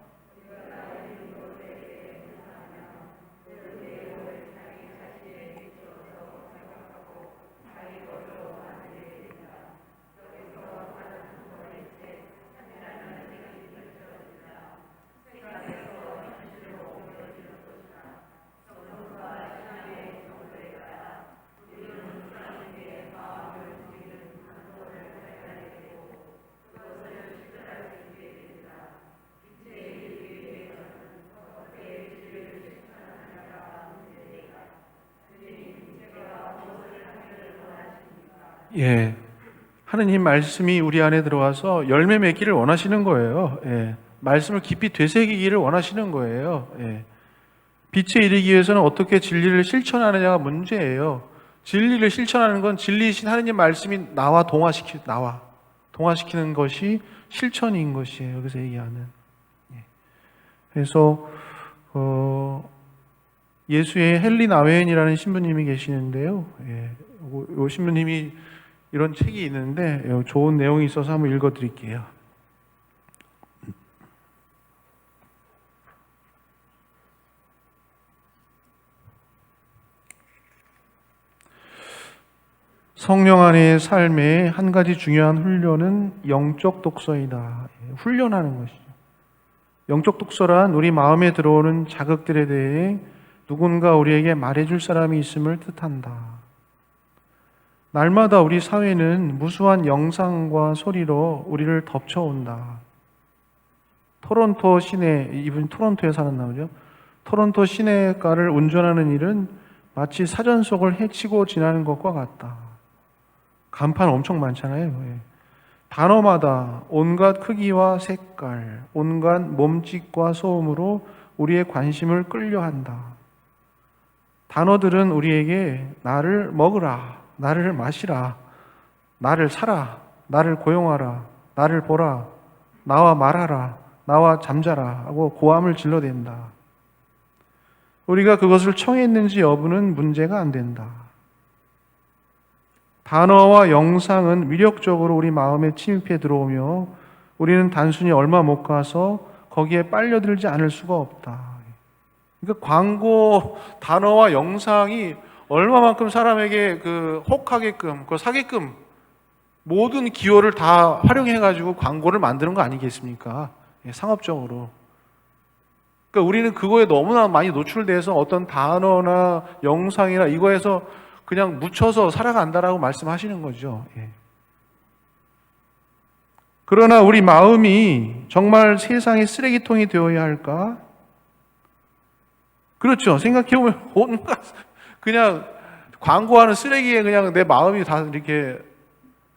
예, 하느님 말씀이 우리 안에 들어와서 열매 맺기를 원하시는 거예요. 예, 말씀을 깊이 되새기기를 원하시는 거예요. 예, 빛에 이르기 위해서는 어떻게 진리를 실천하느냐가 문제예요. 진리를 실천하는 건 진리이신 하느님 말씀이 동화시키는 것이 실천인 것이에요. 여기서 얘기하는. 예. 그래서 예수의 헨리 나웨인이라는 신부님이 계시는데요. 예, 이 신부님이 이런 책이 있는데 좋은 내용이 있어서 한번 읽어드릴게요. 성령 안의 삶의 한 가지 중요한 훈련은 영적 독서이다. 훈련하는 것이죠. 영적 독서란 우리 마음에 들어오는 자극들에 대해 누군가 우리에게 말해줄 사람이 있음을 뜻한다. 날마다 우리 사회는 무수한 영상과 소리로 우리를 덮쳐온다. 토론토 시내, 이분 토론토에 사는 나오죠. 토론토 시내가를 운전하는 일은 마치 사전 속을 헤치고 지나는 것과 같다. 간판 엄청 많잖아요. 예. 단어마다 온갖 크기와 색깔, 온갖 몸짓과 소음으로 우리의 관심을 끌려한다. 단어들은 우리에게 나를 먹으라, 나를 마시라, 나를 사라, 나를 고용하라, 나를 보라, 나와 말하라, 나와 잠자라 하고 고함을 질러댄다. 우리가 그것을 청했는지 여부는 문제가 안 된다. 단어와 영상은 위력적으로 우리 마음에 침입해 들어오며 우리는 단순히 얼마 못 가서 거기에 빨려들지 않을 수가 없다. 그러니까 광고 단어와 영상이 얼마만큼 사람에게 혹하게끔, 사게끔 모든 기호를 다 활용해가지고 광고를 만드는 거 아니겠습니까? 상업적으로. 그러니까 우리는 그거에 너무나 많이 노출돼서 어떤 단어나 영상이나 이거에서 그냥 묻혀서 살아간다라고 말씀하시는 거죠. 예. 그러나 우리 마음이 정말 세상의 쓰레기통이 되어야 할까? 그렇죠. 생각해보면 온갖 그냥 광고하는 쓰레기에 그냥 내 마음이 다 이렇게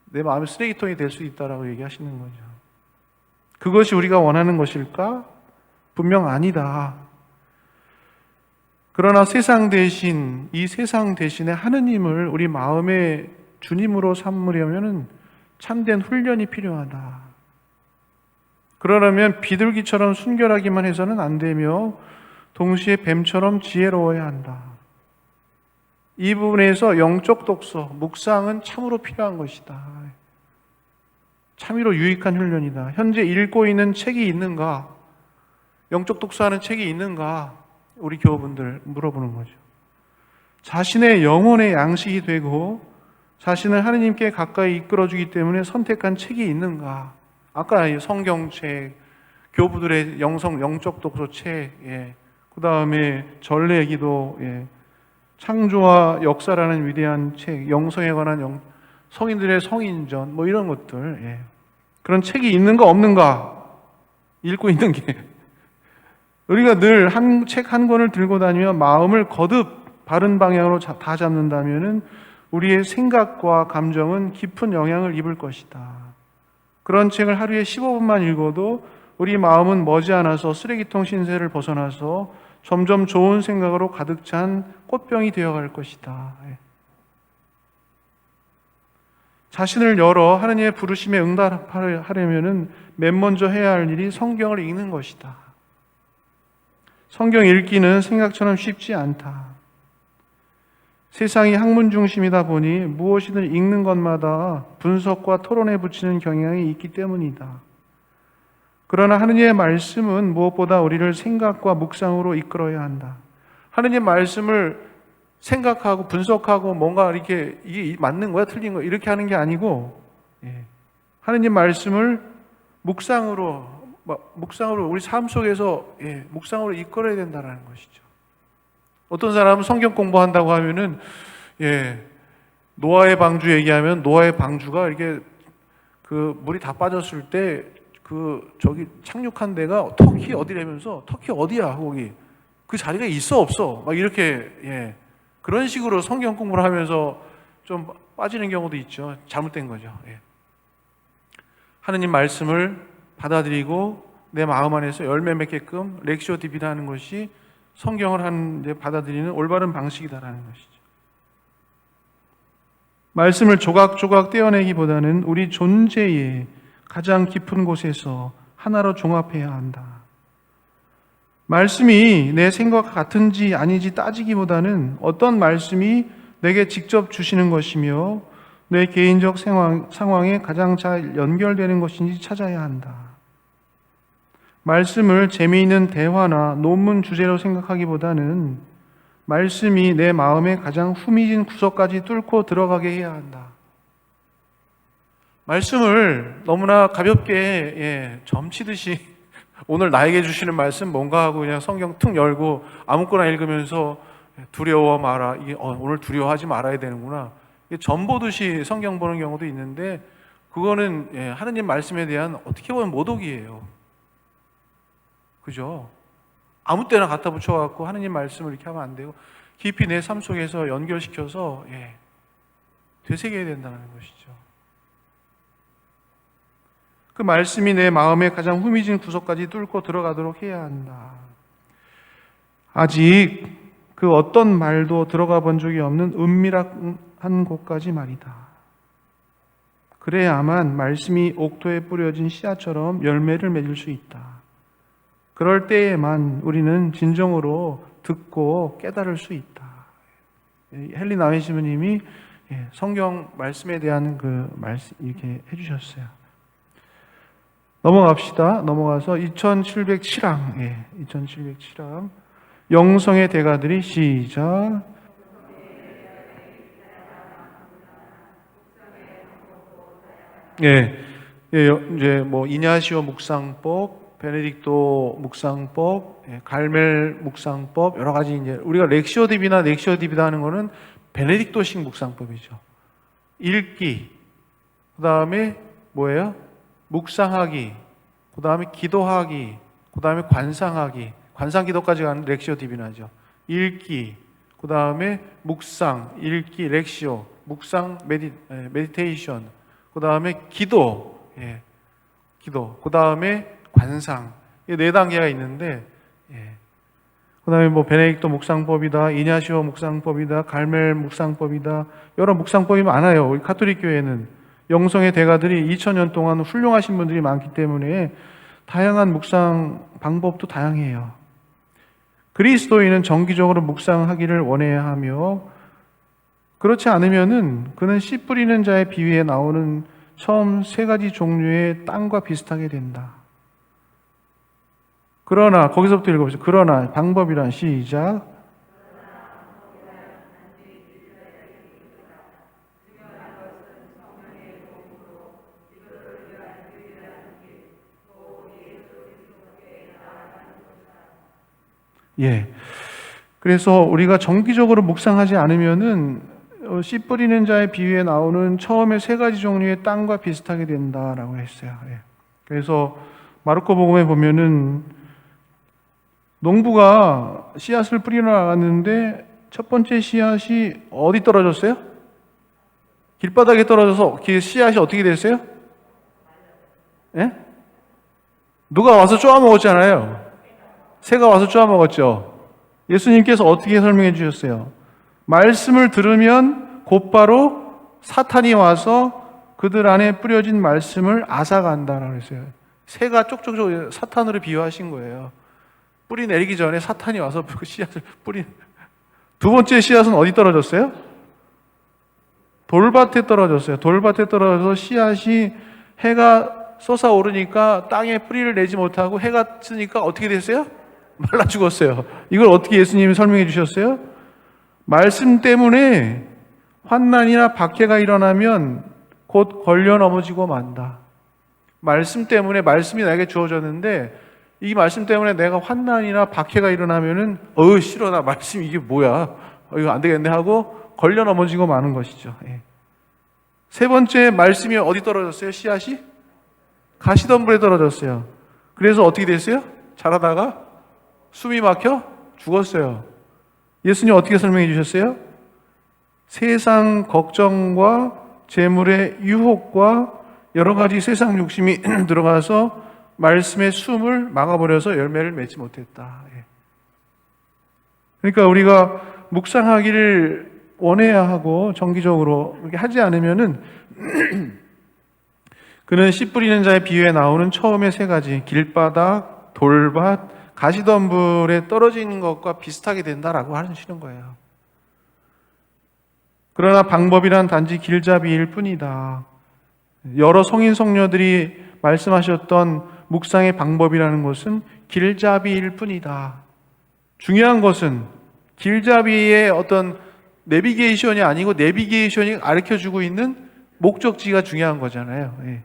내 마음의 쓰레기통이 될 수 있다라고 얘기하시는 거죠. 그것이 우리가 원하는 것일까? 분명 아니다. 그러나 이 세상 대신에 하느님을 우리 마음의 주님으로 삼으려면 참된 훈련이 필요하다. 그러려면 비둘기처럼 순결하기만 해서는 안 되며 동시에 뱀처럼 지혜로워야 한다. 이 부분에서 영적 독서, 묵상은 참으로 필요한 것이다. 참으로 유익한 훈련이다. 현재 읽고 있는 책이 있는가? 영적 독서하는 책이 있는가? 우리 교우분들 물어보는 거죠. 자신의 영혼의 양식이 되고 자신을 하느님께 가까이 이끌어주기 때문에 선택한 책이 있는가? 아까 성경책, 교부들의 영적 독서책, 그 다음에 전례기도, 창조와 역사라는 위대한 책, 영성에 관한 성인들의 성인전, 뭐 이런 것들, 그런 책이 있는가 없는가? 읽고 있는 게 우리가 늘 책 한 권을 들고 다니면 마음을 거듭 바른 방향으로 다 잡는다면은 우리의 생각과 감정은 깊은 영향을 입을 것이다. 그런 책을 하루에 15분만 읽어도 우리 마음은 머지않아서 쓰레기통 신세를 벗어나서 점점 좋은 생각으로 가득 찬 꽃병이 되어갈 것이다. 자신을 열어 하느님의 부르심에 응답하려면 맨 먼저 해야 할 일이 성경을 읽는 것이다. 성경 읽기는 생각처럼 쉽지 않다. 세상이 학문 중심이다 보니 무엇이든 읽는 것마다 분석과 토론에 붙이는 경향이 있기 때문이다. 그러나 하느님의 말씀은 무엇보다 우리를 생각과 묵상으로 이끌어야 한다. 하느님 말씀을 생각하고 분석하고 뭔가 이렇게 이게 맞는 거야 틀린 거야 이렇게 하는 게 아니고 하느님 말씀을 묵상으로 우리 삶 속에서 묵상으로 이끌어야 된다는 것이죠. 어떤 사람은 성경 공부한다고 하면은 노아의 방주 얘기하면 노아의 방주가 이렇게 그 물이 다 빠졌을 때 그 저기 착륙한 데가 터키 어디라면서 터키 어디야 거기 그 자리가 있어 없어 막 이렇게 그런 식으로 성경 공부를 하면서 좀 빠지는 경우도 있죠. 잘못된 거죠. 하느님 말씀을 받아들이고 내 마음 안에서 열매 맺게끔 렉시오 디비라는 것이 성경을 받아들이는 올바른 방식이다라는 것이죠. 말씀을 조각조각 떼어내기보다는 우리 존재의 가장 깊은 곳에서 하나로 종합해야 한다. 말씀이 내 생각과 같은지 아닌지 따지기보다는 어떤 말씀이 내게 직접 주시는 것이며 내 개인적 상황에 가장 잘 연결되는 것인지 찾아야 한다. 말씀을 재미있는 대화나 논문 주제로 생각하기보다는 말씀이 내 마음의 가장 후미진 구석까지 뚫고 들어가게 해야 한다. 말씀을 너무나 가볍게 점치듯이 오늘 나에게 주시는 말씀 뭔가 하고 그냥 성경 툭 열고 아무거나 읽으면서 두려워 마라. 이게 오늘 두려워하지 말아야 되는구나. 점 보듯이 성경 보는 경우도 있는데 그거는 하느님 말씀에 대한 어떻게 보면 모독이에요. 그죠? 아무 때나 갖다 붙여갖고 하느님 말씀을 이렇게 하면 안 되고 깊이 내 삶 속에서 연결시켜서 되새겨야 된다는 것이죠. 그 말씀이 내 마음의 가장 후미진 구석까지 뚫고 들어가도록 해야 한다. 아직 그 어떤 말도 들어가 본 적이 없는 은밀한 곳까지 말이다. 그래야만 말씀이 옥토에 뿌려진 씨앗처럼 열매를 맺을 수 있다. 그럴 때에만 우리는 진정으로 듣고 깨달을 수 있다. 헨리 나웨시무님이 성경 말씀에 대한 그 말씀 이렇게 해주셨어요. 넘어갑시다. 넘어가서 2707항 2707항 영성의 대가들이 시작. 이제 뭐 이냐시오 묵상법, 베네딕토 묵상법, 갈멜 묵상법 여러 가지 이제 우리가 렉시오 디비다 하는 거는 베네딕토식 묵상법이죠. 읽기, 그 다음에 뭐예요? 묵상하기, 그 다음에 기도하기, 그 다음에 관상하기, 관상기도까지 가는 렉시오 디비나죠. 읽기, 그 다음에 묵상, 읽기, 렉시오, 묵상, 메디테이션, 그 다음에 기도, 그 다음에 관상. 이 4단계가 있는데, 그 다음에 뭐 베네딕토 묵상법이다, 이냐시오 묵상법이다, 갈멜 묵상법이다, 여러 묵상법이 많아요. 우리 가톨릭 교회는. 영성의 대가들이 2000년 동안 훌륭하신 분들이 많기 때문에 다양한 묵상 방법도 다양해요. 그리스도인은 정기적으로 묵상하기를 원해야 하며 그렇지 않으면은 그는 씨 뿌리는 자의 비유에 나오는 처음 3가지 종류의 땅과 비슷하게 된다. 그러나 거기서부터 읽어보세요. 그러나 방법이란 시작. 그래서 우리가 정기적으로 묵상하지 않으면은 씨 뿌리는 자의 비유에 나오는 처음에 3가지 종류의 땅과 비슷하게 된다라고 했어요. 그래서 마르코복음에 보면은 농부가 씨앗을 뿌리러 나갔는데 첫 번째 씨앗이 어디 떨어졌어요? 길바닥에 떨어져서 씨앗이 어떻게 됐어요? 예? 누가 와서 쪼아 먹었잖아요. 새가 와서 쪼아 먹었죠. 예수님께서 어떻게 설명해 주셨어요? 말씀을 들으면 곧바로 사탄이 와서 그들 안에 뿌려진 말씀을 앗아간다라고 했어요. 새가 쪽쪽쪽 사탄으로 비유하신 거예요. 뿌리 내리기 전에 사탄이 와서 그 씨앗을 뿌린. 두 번째 씨앗은 어디 떨어졌어요? 돌밭에 떨어졌어요. 돌밭에 떨어져서 씨앗이 해가 솟아오르니까 땅에 뿌리를 내지 못하고 해가 뜨니까 어떻게 됐어요? 말라 죽었어요. 이걸 어떻게 예수님이 설명해 주셨어요? 말씀 때문에 환난이나 박해가 일어나면 곧 걸려 넘어지고 만다. 말씀 때문에 말씀이 나에게 주어졌는데 이 말씀 때문에 내가 환난이나 박해가 일어나면은 싫어 나 말씀 이게 뭐야 이거 안 되겠네 하고 걸려 넘어지고 마는 것이죠. 예. 세 번째 말씀이 어디 떨어졌어요? 씨앗이 가시덤불에 떨어졌어요. 그래서 어떻게 됐어요? 자라다가 숨이 막혀 죽었어요. 예수님 어떻게 설명해 주셨어요? 세상 걱정과 재물의 유혹과 여러 가지 세상 욕심이 들어가서 말씀의 숨을 막아버려서 열매를 맺지 못했다. 그러니까 우리가 묵상하기를 원해야 하고 정기적으로 이렇게 하지 않으면은 그는 씨 뿌리는 자의 비유에 나오는 처음의 세 가지 길바닥, 돌밭, 가시덤불에 떨어지는 것과 비슷하게 된다라고 하시는 거예요. 그러나 방법이란 단지 길잡이일 뿐이다. 여러 성인 성녀들이 말씀하셨던 묵상의 방법이라는 것은 길잡이일 뿐이다. 중요한 것은 길잡이의 어떤 내비게이션이 아니고 내비게이션이 가르쳐주고 있는 목적지가 중요한 거잖아요. 예.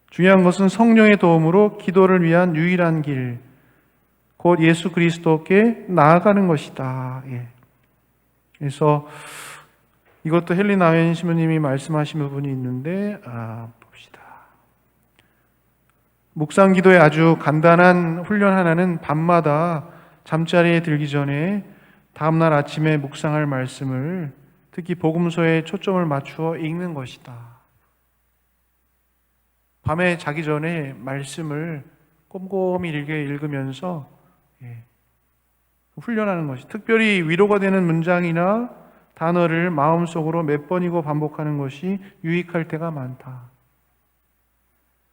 중요한 것은 성령의 도움으로 기도를 위한 유일한 길, 곧 예수 그리스도께 나아가는 것이다. 예. 그래서 이것도 헬린 아멘 신부님이 말씀하신 부분이 있는데 봅시다. 묵상 기도의 아주 간단한 훈련 하나는 밤마다 잠자리에 들기 전에 다음날 아침에 묵상할 말씀을 특히 복음서에 초점을 맞추어 읽는 것이다. 밤에 자기 전에 말씀을 꼼꼼히 읽으면서 훈련하는 것이, 특별히 위로가 되는 문장이나 단어를 마음속으로 몇 번이고 반복하는 것이 유익할 때가 많다.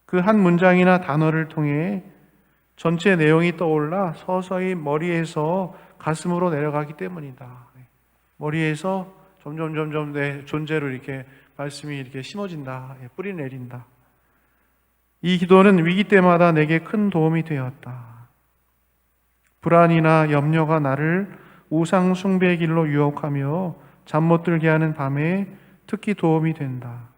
그 한 문장이나 단어를 통해 전체 내용이 떠올라 서서히 머리에서 가슴으로 내려가기 때문이다. 머리에서 점점 내 존재로 이렇게 말씀이 이렇게 심어진다. 뿌리 내린다. 이 기도는 위기 때마다 내게 큰 도움이 되었다. 불안이나 염려가 나를 우상 숭배의 길로 유혹하며 잠 못 들게 하는 밤에 특히 도움이 된다.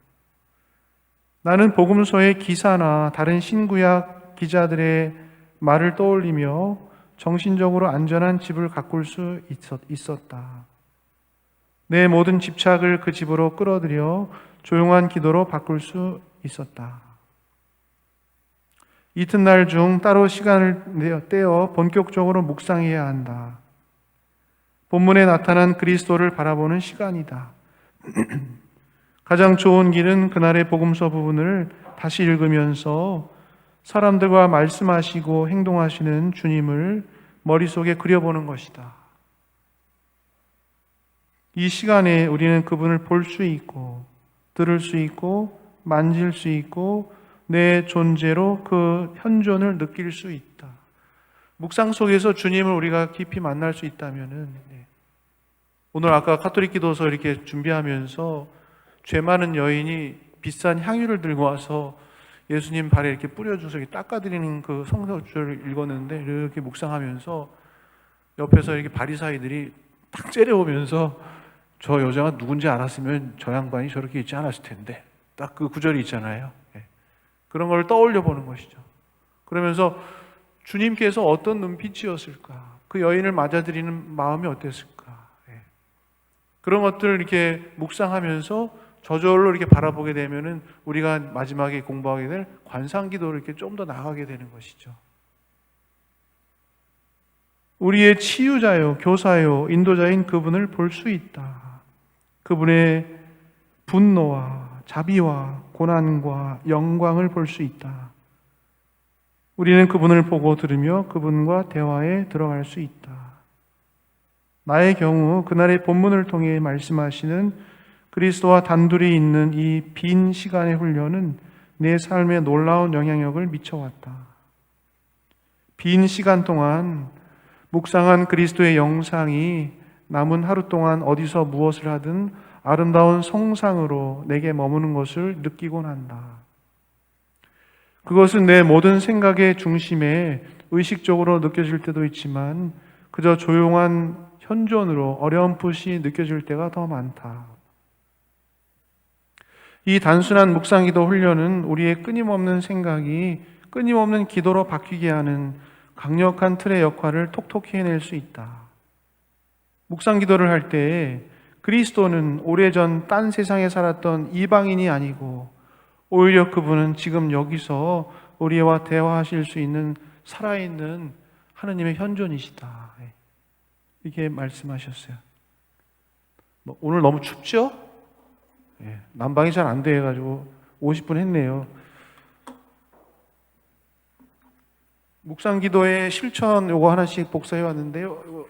나는 복음서의 기사나 다른 신구약 기자들의 말을 떠올리며 정신적으로 안전한 집을 가꿀 수 있었다. 내 모든 집착을 그 집으로 끌어들여 조용한 기도로 바꿀 수 있었다. 이튿날 중 따로 시간을 떼어 본격적으로 묵상해야 한다. 본문에 나타난 그리스도를 바라보는 시간이다. 가장 좋은 길은 그날의 복음서 부분을 다시 읽으면서 사람들과 말씀하시고 행동하시는 주님을 머릿속에 그려보는 것이다. 이 시간에 우리는 그분을 볼 수 있고 들을 수 있고 만질 수 있고 내 존재로 그 현존을 느낄 수 있다. 묵상 속에서 주님을 우리가 깊이 만날 수 있다면은, 오늘 아까 카톨릭 기도서 이렇게 준비하면서 죄 많은 여인이 비싼 향유를 들고 와서 예수님 발에 이렇게 뿌려줘서 이렇게 닦아드리는 그 성서줄을 읽었는데, 이렇게 묵상하면서 옆에서 이렇게 바리사이들이 딱 째려보면서 저 여자가 누군지 알았으면 저 양반이 저렇게 있지 않았을 텐데, 딱 그 구절이 있잖아요. 그런 걸 떠올려 보는 것이죠. 그러면서 주님께서 어떤 눈빛이었을까? 그 여인을 맞아들이는 마음이 어땠을까? 그런 것들을 이렇게 묵상하면서 저절로 이렇게 바라보게 되면은 우리가 마지막에 공부하게 될 관상기도를 이렇게 좀 더 나아가게 되는 것이죠. 우리의 치유자요, 교사요, 인도자인 그분을 볼 수 있다. 그분의 분노와 자비와 고난과 영광을 볼 수 있다. 우리는 그분을 보고 들으며 그분과 대화에 들어갈 수 있다. 나의 경우 그날의 본문을 통해 말씀하시는 그리스도와 단둘이 있는 이 빈 시간의 훈련은 내 삶에 놀라운 영향력을 미쳐왔다. 빈 시간 동안 묵상한 그리스도의 영상이 남은 하루 동안 어디서 무엇을 하든 아름다운 성상으로 내게 머무는 것을 느끼곤 한다. 그것은 내 모든 생각의 중심에 의식적으로 느껴질 때도 있지만 그저 조용한 현존으로 어렴풋이 느껴질 때가 더 많다. 이 단순한 묵상기도 훈련은 우리의 끊임없는 생각이 끊임없는 기도로 바뀌게 하는 강력한 틀의 역할을 톡톡히 해낼 수 있다. 묵상기도를 할 때 그리스도는 오래전 딴 세상에 살았던 이방인이 아니고 오히려 그분은 지금 여기서 우리와 대화하실 수 있는 살아있는 하느님의 현존이시다. 이렇게 말씀하셨어요. 오늘 너무 춥죠? 난방이 잘 안 돼가지고 50분 했네요. 묵상기도의 실천 요거 하나씩 복사해 왔는데요.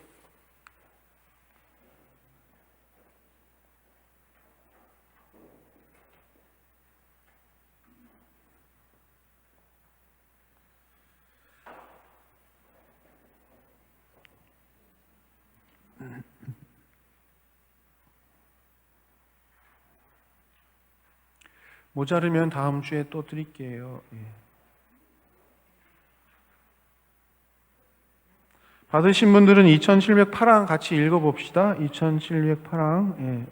모자르면 다음 주에 또 드릴게요. 받으신 분들은 2708항 같이 읽어봅시다. 2708항.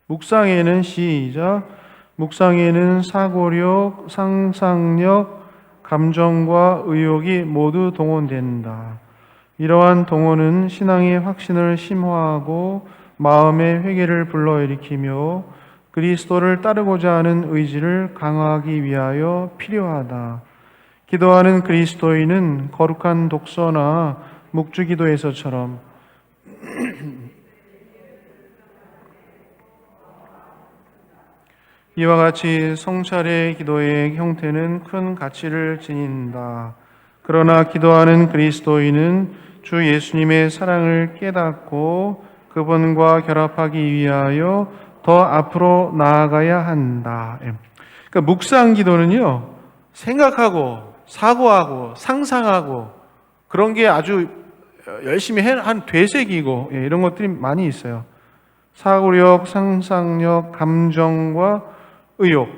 묵상에는 시작. 묵상에는 사고력, 상상력, 감정과 의욕이 모두 동원된다. 이러한 동원은 신앙의 확신을 심화하고 마음의 회개를 불러일으키며 그리스도를 따르고자 하는 의지를 강화하기 위하여 필요하다. 기도하는 그리스도인은 거룩한 독서나 묵주기도에서처럼 이와 같이 성찰의 기도의 형태는 큰 가치를 지닌다. 그러나 기도하는 그리스도인은 주 예수님의 사랑을 깨닫고 그분과 결합하기 위하여 더 앞으로 나아가야 한다. 그러니까 묵상 기도는요, 생각하고 사고하고 상상하고 그런 게 아주 열심히 한 되새기고 이런 것들이 많이 있어요. 사고력, 상상력, 감정과 의욕.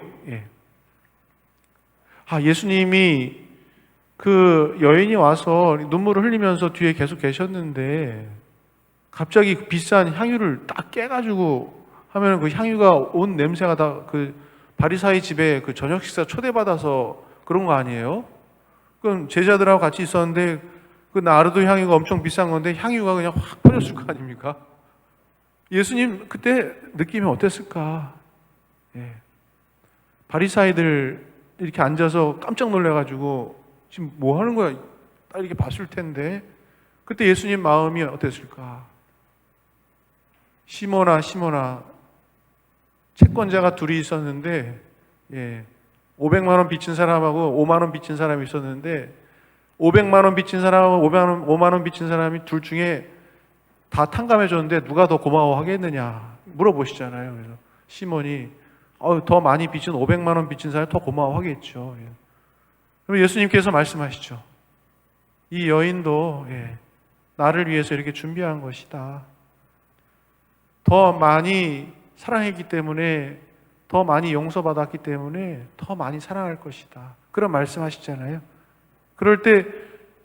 예수님이 그 여인이 와서 눈물을 흘리면서 뒤에 계속 계셨는데 갑자기 그 비싼 향유를 딱 깨가지고 하면 그 향유가 온 냄새가 다 그 바리사이 집에 그 저녁 식사 초대받아서 그런 거 아니에요? 그럼 제자들하고 같이 있었는데 그 나르도 향유가 엄청 비싼 건데 향유가 그냥 확 퍼졌을 거 아닙니까? 예수님 그때 느낌이 어땠을까? 바리사이들 이렇게 앉아서 깜짝 놀래가지고 지금 뭐 하는 거야? 딱 이렇게 봤을 텐데 그때 예수님 마음이 어땠을까? 시모나 채권자가 둘이 있었는데 500만 원 빚진 사람하고 5만 원 빚진 사람이 있었는데 500만 원 빚진 사람하고 5만 원 빚진 사람이 둘 중에 다 탕감해 줬는데 누가 더 고마워하겠느냐 물어보시잖아요. 그래서 시몬이 더 많이 빚진 500만 원 빚진 사람이 더 고마워하겠죠. 그럼 예수님께서 말씀하시죠. 이 여인도 나를 위해서 이렇게 준비한 것이다. 더 많이 사랑했기 때문에 더 많이 용서받았기 때문에 더 많이 사랑할 것이다. 그런 말씀하시잖아요. 그럴 때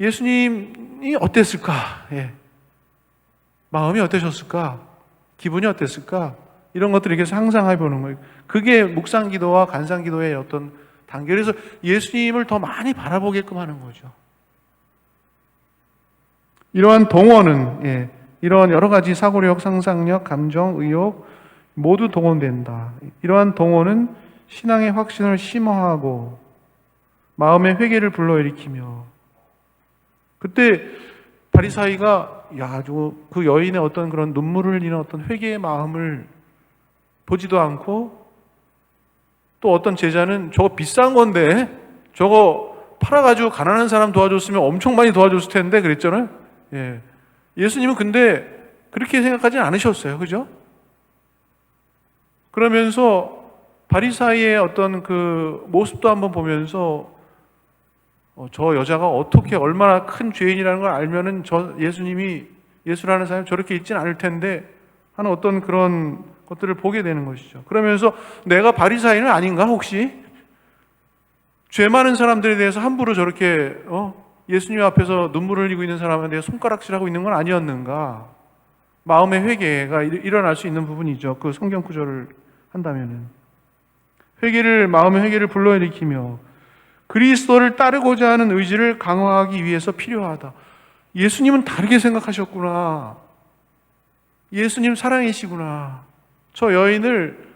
예수님이 어땠을까? 마음이 어떠셨을까? 기분이 어땠을까? 이런 것들을 이렇게 상상해 보는 거예요. 그게 묵상기도와 간상기도의 어떤 단계. 그래서 예수님을 더 많이 바라보게끔 하는 거죠. 이러한 동원은 이러한 여러 가지 사고력, 상상력, 감정, 의욕 모두 동원된다. 이러한 동원은 신앙의 확신을 심화하고 마음의 회개를 불러일으키며 그때 바리사이가 그 여인의 어떤 그런 눈물을 흘리는 어떤 회개의 마음을 보지도 않고, 또 어떤 제자는 저거 비싼 건데 저거 팔아가지고 가난한 사람 도와줬으면 엄청 많이 도와줬을 텐데 그랬잖아요. 예수님은 근데 그렇게 생각하지 않으셨어요. 그죠? 그러면서 바리사이의 어떤 그 모습도 한번 보면서 저 여자가 어떻게 얼마나 큰 죄인이라는 걸 알면은 예수라는 사람이 저렇게 있진 않을 텐데 하는 어떤 그런 것들을 보게 되는 것이죠. 그러면서 내가 바리사이는 아닌가 혹시? 죄 많은 사람들에 대해서 함부로 저렇게 예수님 앞에서 눈물을 흘리고 있는 사람에 대해 손가락질하고 있는 건 아니었는가? 마음의 회개가 일어날 수 있는 부분이죠. 그 성경 구절을 한다면은 마음의 회개를 불러일으키며 그리스도를 따르고자 하는 의지를 강화하기 위해서 필요하다. 예수님은 다르게 생각하셨구나. 예수님 사랑이시구나. 저 여인을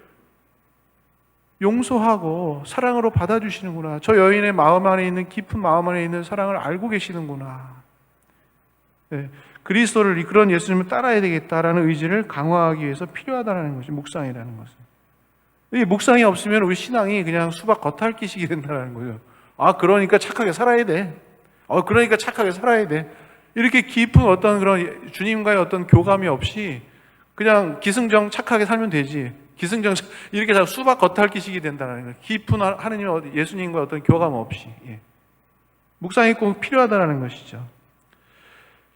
용서하고 사랑으로 받아주시는구나. 저 여인의 마음 안에 있는 깊은 마음 안에 있는 사랑을 알고 계시는구나. 그리스도를 그런 예수님을 따라야 되겠다라는 의지를 강화하기 위해서 필요하다는 것이 묵상이라는 것은. 이 묵상이 없으면 우리 신앙이 그냥 수박 겉핥기식이 된다는 거예요. 그러니까 착하게 살아야 돼. 그러니까 착하게 살아야 돼. 이렇게 깊은 어떤 그런 주님과의 어떤 교감이 없이 그냥 기승전 착하게 살면 되지. 이렇게 다 수박 겉핥기식이 된다는 거예요. 깊은 하느님, 예수님과 어떤 교감 없이. 묵상이 꼭 필요하다는 것이죠.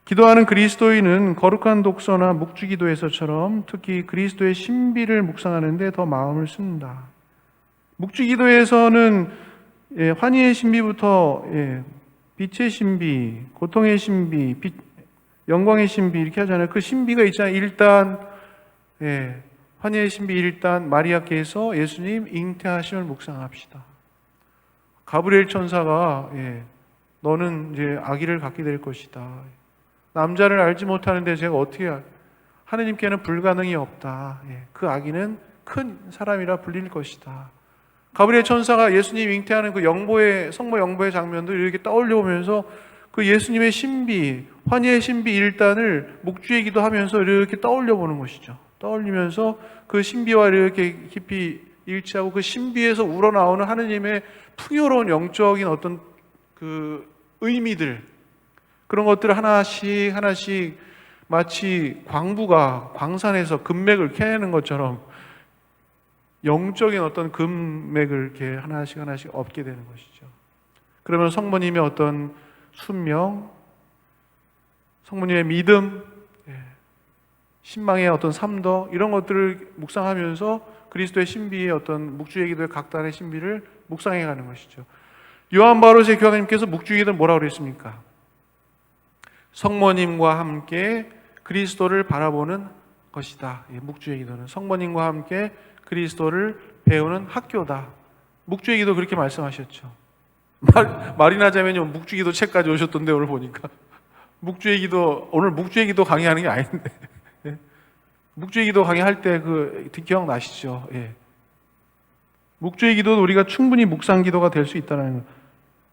기도하는 그리스도인은 거룩한 독서나 묵주기도에서처럼 특히 그리스도의 신비를 묵상하는데 더 마음을 씁니다. 묵주기도에서는 환희의 신비부터 빛의 신비, 고통의 신비, 영광의 신비 이렇게 하잖아요. 그 신비가 있잖아요. 일단 환희의 신비 일단 마리아께서 예수님 잉태하심을 묵상합시다. 가브리엘 천사가 너는 이제 아기를 갖게 될 것이다. 남자를 알지 못하는데 제가 어떻게 하느님께는 불가능이 없다. 그 아기는 큰 사람이라 불릴 것이다. 가브리엘 천사가 예수님 잉태하는 그 성모 영보의 장면도 이렇게 떠올려 보면서 그 예수님의 신비, 환희의 신비 일단을 묵주의 기도하면서 이렇게 떠올려 보는 것이죠. 떠올리면서 그 신비와 이렇게 깊이 일치하고 그 신비에서 우러나오는 하느님의 풍요로운 영적인 어떤 그 의미들, 그런 것들을 하나씩 마치 광부가 광산에서 금맥을 캐내는 것처럼 영적인 어떤 금맥을 이렇게 하나씩 얻게 되는 것이죠. 그러면 성모님의 어떤 순명, 성모님의 믿음, 신망의 어떤 삶도 이런 것들을 묵상하면서 그리스도의 신비의 어떤 묵주의 기도의 각단의 신비를 묵상해 가는 것이죠. 요한 바오로 제 교황님께서 묵주의 기도는 뭐라고 그랬습니까? 성모님과 함께 그리스도를 바라보는 것이다. 묵주의 기도는 성모님과 함께 그리스도를 배우는 학교다. 묵주의 기도 그렇게 말씀하셨죠. 마리나 자매님 묵주의 기도 책까지 오셨던데 오늘 보니까 묵주의 기도, 오늘 묵주의 기도 강의하는 게 아닌데 묵주의 기도 강의할 때 기억나시죠? 묵주의 기도는 우리가 충분히 묵상 기도가 될 수 있다는 것.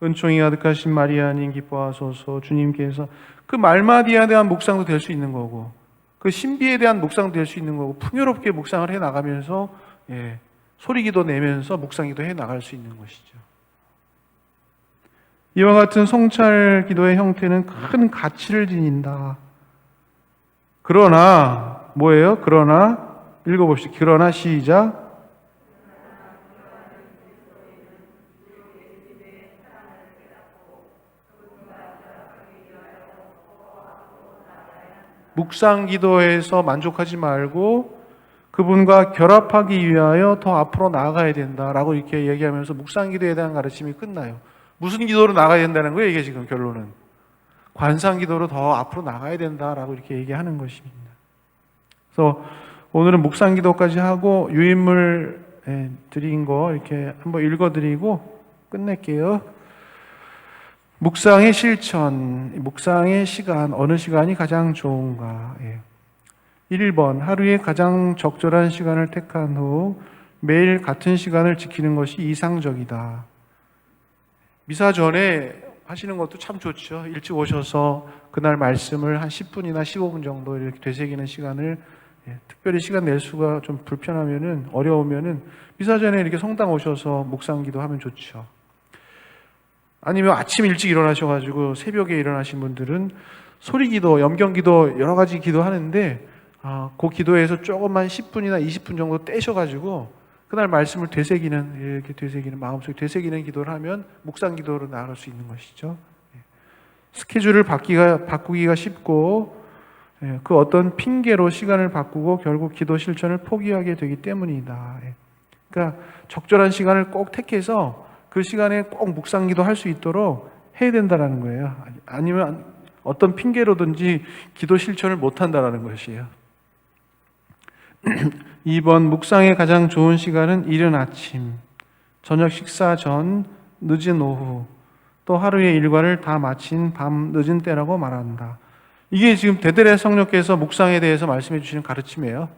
은총이 가득하신 마리아님 기뻐하소서. 주님께서 그 말마디에 대한 묵상도 될 수 있는 거고 그 신비에 대한 묵상도 될 수 있는 거고 풍요롭게 묵상을 해 나가면서 소리기도 내면서 묵상기도 해 나갈 수 있는 것이죠. 이와 같은 성찰 기도의 형태는 큰 가치를 지닌다. 그러나 뭐예요? 그러나 읽어봅시다. 그러나 시작. 묵상 기도에서 만족하지 말고 그분과 결합하기 위하여 더 앞으로 나아가야 된다라고 이렇게 얘기하면서 묵상 기도에 대한 가르침이 끝나요. 무슨 기도로 나가야 된다는 거예요? 이게 지금 결론은 관상 기도로 더 앞으로 나가야 된다라고 이렇게 얘기하는 것입니다. 그래서 오늘은 묵상 기도까지 하고 유인물 드린 거 이렇게 한번 읽어드리고 끝낼게요. 묵상의 실천, 묵상의 시간, 어느 시간이 가장 좋은가? 1번, 하루에 가장 적절한 시간을 택한 후 매일 같은 시간을 지키는 것이 이상적이다. 미사 전에 하시는 것도 참 좋죠. 일찍 오셔서 그날 말씀을 한 10분이나 15분 정도 이렇게 되새기는 시간을, 특별히 시간 낼 수가 좀 불편하면은, 어려우면은 미사 전에 이렇게 성당 오셔서 묵상기도 하면 좋죠. 아니면 아침 일찍 일어나셔가지고 새벽에 일어나신 분들은 소리기도, 염경기도 여러 가지 기도하는데, 그 기도에서 조금만 10분이나 20분 정도 떼셔가지고 그날 말씀을 이렇게 되새기는, 마음속에 되새기는 기도를 하면 묵상기도로 나아갈 수 있는 것이죠. 스케줄을 바꾸기가 쉽고, 그 어떤 핑계로 시간을 바꾸고 결국 기도 실천을 포기하게 되기 때문이다. 그러니까 적절한 시간을 꼭 택해서 그 시간에 꼭 묵상기도 할 수 있도록 해야 된다는 거예요. 아니면 어떤 핑계로든지 기도 실천을 못 한다는 것이에요. 2번, 묵상의 가장 좋은 시간은 이른 아침, 저녁 식사 전, 늦은 오후, 또 하루의 일과를 다 마친 밤 늦은 때라고 말한다. 이게 지금 데드레 성령께서 묵상에 대해서 말씀해 주시는 가르침이에요.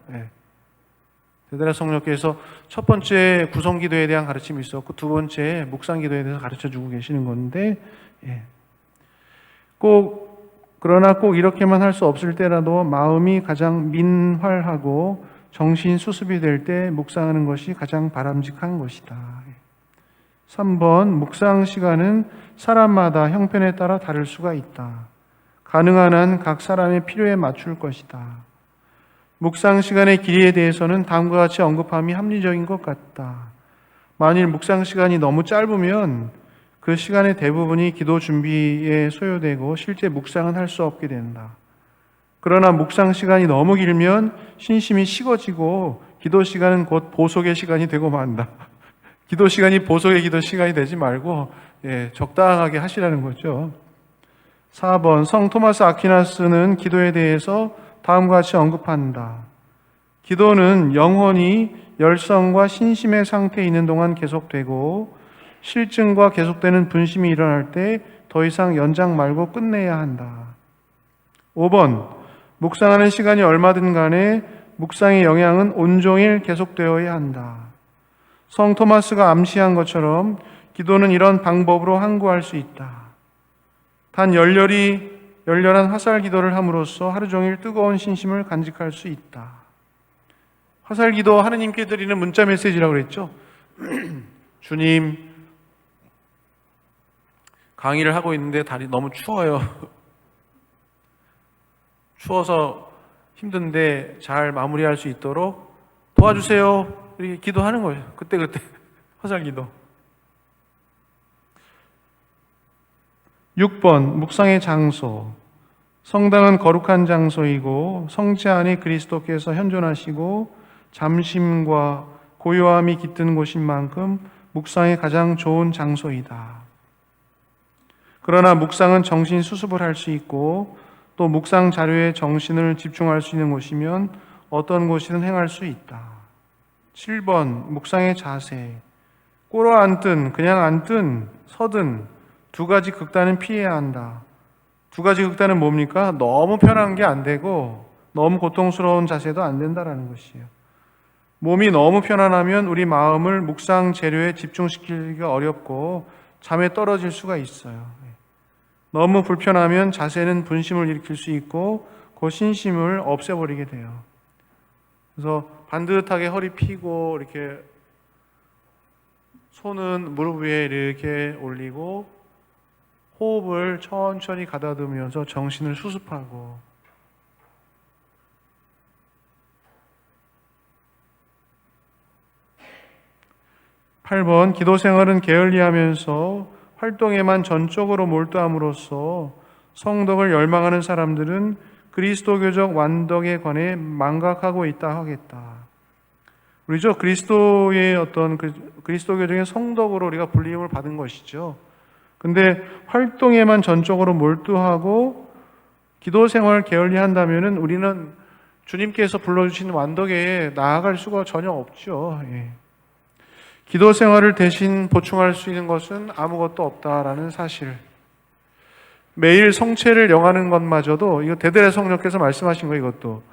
데드레 성령께서 첫 번째 구성기도에 대한 가르침이 있었고, 두 번째 묵상기도에 대해서 가르쳐 주고 계시는 건데, 그러나 꼭 이렇게만 할 수 없을 때라도 마음이 가장 민활하고 정신 수습이 될 때 묵상하는 것이 가장 바람직한 것이다. 3번, 묵상 시간은 사람마다 형편에 따라 다를 수가 있다. 가능한 한 각 사람의 필요에 맞출 것이다. 묵상 시간의 길이에 대해서는 다음과 같이 언급함이 합리적인 것 같다. 만일 묵상 시간이 너무 짧으면 그 시간의 대부분이 기도 준비에 소요되고 실제 묵상은 할 수 없게 된다. 그러나 묵상 시간이 너무 길면 신심이 식어지고 기도 시간은 곧 보속의 시간이 되고 만다. 기도 시간이 보속의 기도 시간이 되지 말고 적당하게 하시라는 거죠. 4번, 성 토마스 아퀴나스는 기도에 대해서 다음과 같이 언급한다. 기도는 영혼이 열성과 신심의 상태에 있는 동안 계속되고 실증과 계속되는 분심이 일어날 때 더 이상 연장 말고 끝내야 한다. 5번, 묵상하는 시간이 얼마든 간에 묵상의 영향은 온종일 계속되어야 한다. 성 토마스가 암시한 것처럼 기도는 이런 방법으로 항구할 수 있다. 단 열렬한 화살 기도를 함으로써 하루 종일 뜨거운 신심을 간직할 수 있다. 화살 기도, 하느님께 드리는 문자 메시지라고 그랬죠. 주님, 강의를 하고 있는데 달이 너무 추워요. 추워서 힘든데 잘 마무리할 수 있도록 도와주세요. 이렇게 기도하는 거예요. 그때 화살 기도. 6번, 묵상의 장소. 성당은 거룩한 장소이고 성체 안에 그리스도께서 현존하시고 잠심과 고요함이 깃든 곳인 만큼 묵상의 가장 좋은 장소이다. 그러나 묵상은 정신 수습을 할 수 있고 또 묵상 자료에 정신을 집중할 수 있는 곳이면 어떤 곳이든 행할 수 있다. 7번, 묵상의 자세. 꿇어 앉든 그냥 앉든 서든 두 가지 극단은 피해야 한다. 두 가지 극단은 뭡니까? 너무 편한 게 안 되고 너무 고통스러운 자세도 안 된다라는 것이에요. 몸이 너무 편안하면 우리 마음을 묵상 재료에 집중시키기가 어렵고 잠에 떨어질 수가 있어요. 너무 불편하면 자세는 분심을 일으킬 수 있고 그 신심을 없애버리게 돼요. 그래서 반듯하게 허리 펴고 이렇게 손은 무릎 위에 이렇게 올리고 호흡을 천천히 가다듬으면서 정신을 수습하고, 8번, 기도 생활은 게을리하면서 활동에만 전적으로 몰두함으로써 성덕을 열망하는 사람들은 그리스도교적 완덕에 관해 망각하고 있다 하겠다. 우리죠, 그리스도의 어떤 그리스도교적인 성덕으로 우리가 불림을 받은 것이죠. 근데 활동에만 전적으로 몰두하고 기도 생활을 게을리한다면은 우리는 주님께서 불러주신 완덕에 나아갈 수가 전혀 없죠. 기도 생활을 대신 보충할 수 있는 것은 아무것도 없다라는 사실. 매일 성체를 영하는 것마저도, 이거 데드레 성령께서 말씀하신 거예요, 이것도.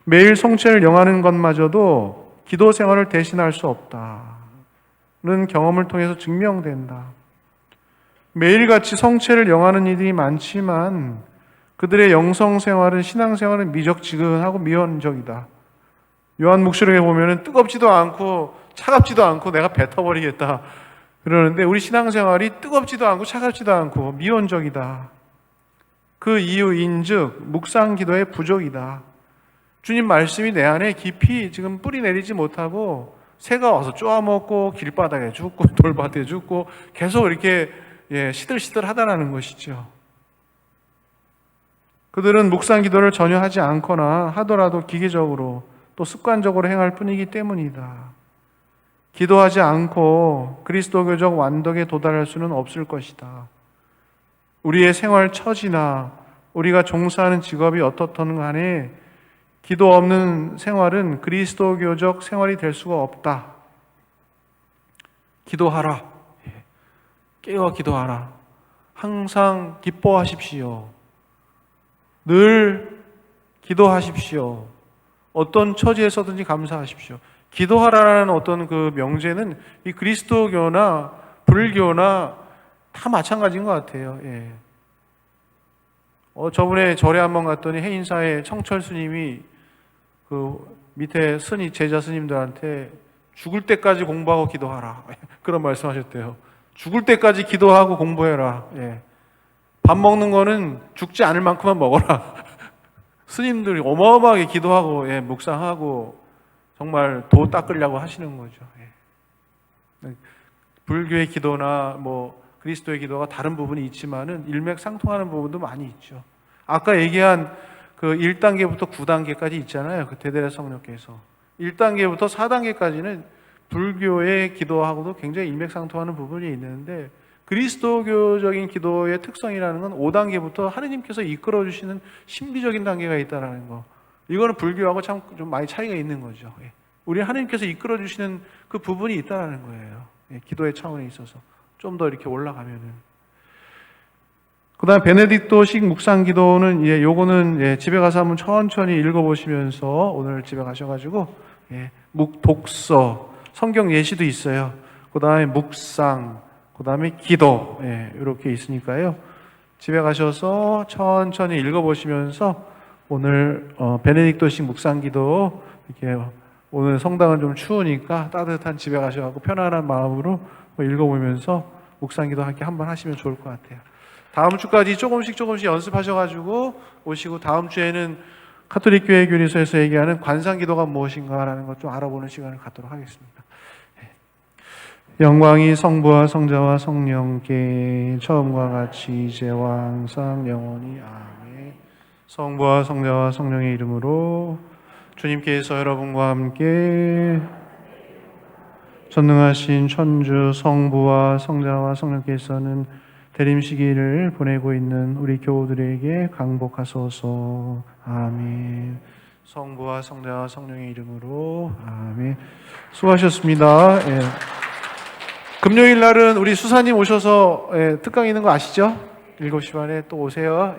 매일 성체를 영하는 것마저도 기도 생활을 대신할 수 없다는 경험을 통해서 증명된다. 매일같이 성체를 영하는 이들이 많지만 그들의 영성 생활은, 신앙 생활은 미적지근하고 미온적이다. 요한 묵시록에 보면은 뜨겁지도 않고 차갑지도 않고 내가 뱉어버리겠다 그러는데, 우리 신앙 생활이 뜨겁지도 않고 차갑지도 않고 미온적이다. 그 이유인즉 묵상 기도의 부족이다. 주님 말씀이 내 안에 깊이 지금 뿌리 내리지 못하고 새가 와서 쪼아먹고 길바닥에 죽고 돌밭에 죽고 계속 이렇게 시들시들하다라는 것이죠. 그들은 묵상 기도를 전혀 하지 않거나 하더라도 기계적으로 또 습관적으로 행할 뿐이기 때문이다. 기도하지 않고 그리스도교적 완덕에 도달할 수는 없을 것이다. 우리의 생활 처지나 우리가 종사하는 직업이 어떻든 간에 기도 없는 생활은 그리스도교적 생활이 될 수가 없다. 기도하라. 깨어 기도하라. 항상 기뻐하십시오. 늘 기도하십시오. 어떤 처지에서든지 감사하십시오. 기도하라는 어떤 그 명제는 이 그리스도교나 불교나 다 마찬가지인 것 같아요. 저번에 절에 한번 갔더니 해인사에 청철 스님이 그 밑에 제자 스님들한테 죽을 때까지 공부하고 기도하라 그런 말씀하셨대요. 죽을 때까지 기도하고 공부해라. 밥 먹는 거는 죽지 않을 만큼만 먹어라. 스님들이 어마어마하게 기도하고 묵상하고 정말 도 닦으려고 하시는 거죠. 불교의 기도나 그리스도의 기도가 다른 부분이 있지만은 일맥상통하는 부분도 많이 있죠. 아까 얘기한 그 1단계부터 9단계까지 있잖아요. 그 대대의 성령께서 1단계부터 4단계까지는 불교의 기도하고도 굉장히 일맥상통하는 부분이 있는데, 그리스도교적인 기도의 특성이라는 건 5단계부터 하느님께서 이끌어 주시는 신비적인 단계가 있다는 거. 이거는 불교하고 참 좀 많이 차이가 있는 거죠. 우리 하느님께서 이끌어 주시는 그 부분이 있다는 거예요. 기도의 차원에 있어서 좀 더 이렇게 올라가면은. 그 다음에 베네딕토식 묵상 기도는 요거는 집에 가서 한번 천천히 읽어보시면서, 오늘 집에 가셔가지고 독서, 성경 예시도 있어요. 그 다음에 묵상, 그 다음에 기도, 이렇게 있으니까요. 집에 가셔서 천천히 읽어보시면서 오늘 베네딕토식 묵상 기도, 이렇게 오늘 성당은 좀 추우니까 따뜻한 집에 가셔서 편안한 마음으로 읽어보면서 묵상 기도 함께 한번 하시면 좋을 것 같아요. 다음 주까지 조금씩 연습하셔가지고 오시고, 다음 주에는 가톨릭 교회 교리서에서 얘기하는 관상 기도가 무엇인가라는 것 좀 알아보는 시간을 갖도록 하겠습니다. 영광이 성부와 성자와 성령께 처음과 같이 이제와 항상 영원히 아멘. 성부와 성자와 성령의 이름으로 주님께서 여러분과 함께 전능하신 천주 성부와 성자와 성령께서는 대림 시기를 보내고 있는 우리 교우들에게 강복하소서. 아멘. 성부와 성자와 성령의 이름으로 아멘. 수고하셨습니다. 금요일 날은 우리 수사님 오셔서 특강 있는 거 아시죠? 7시 반에 또 오세요.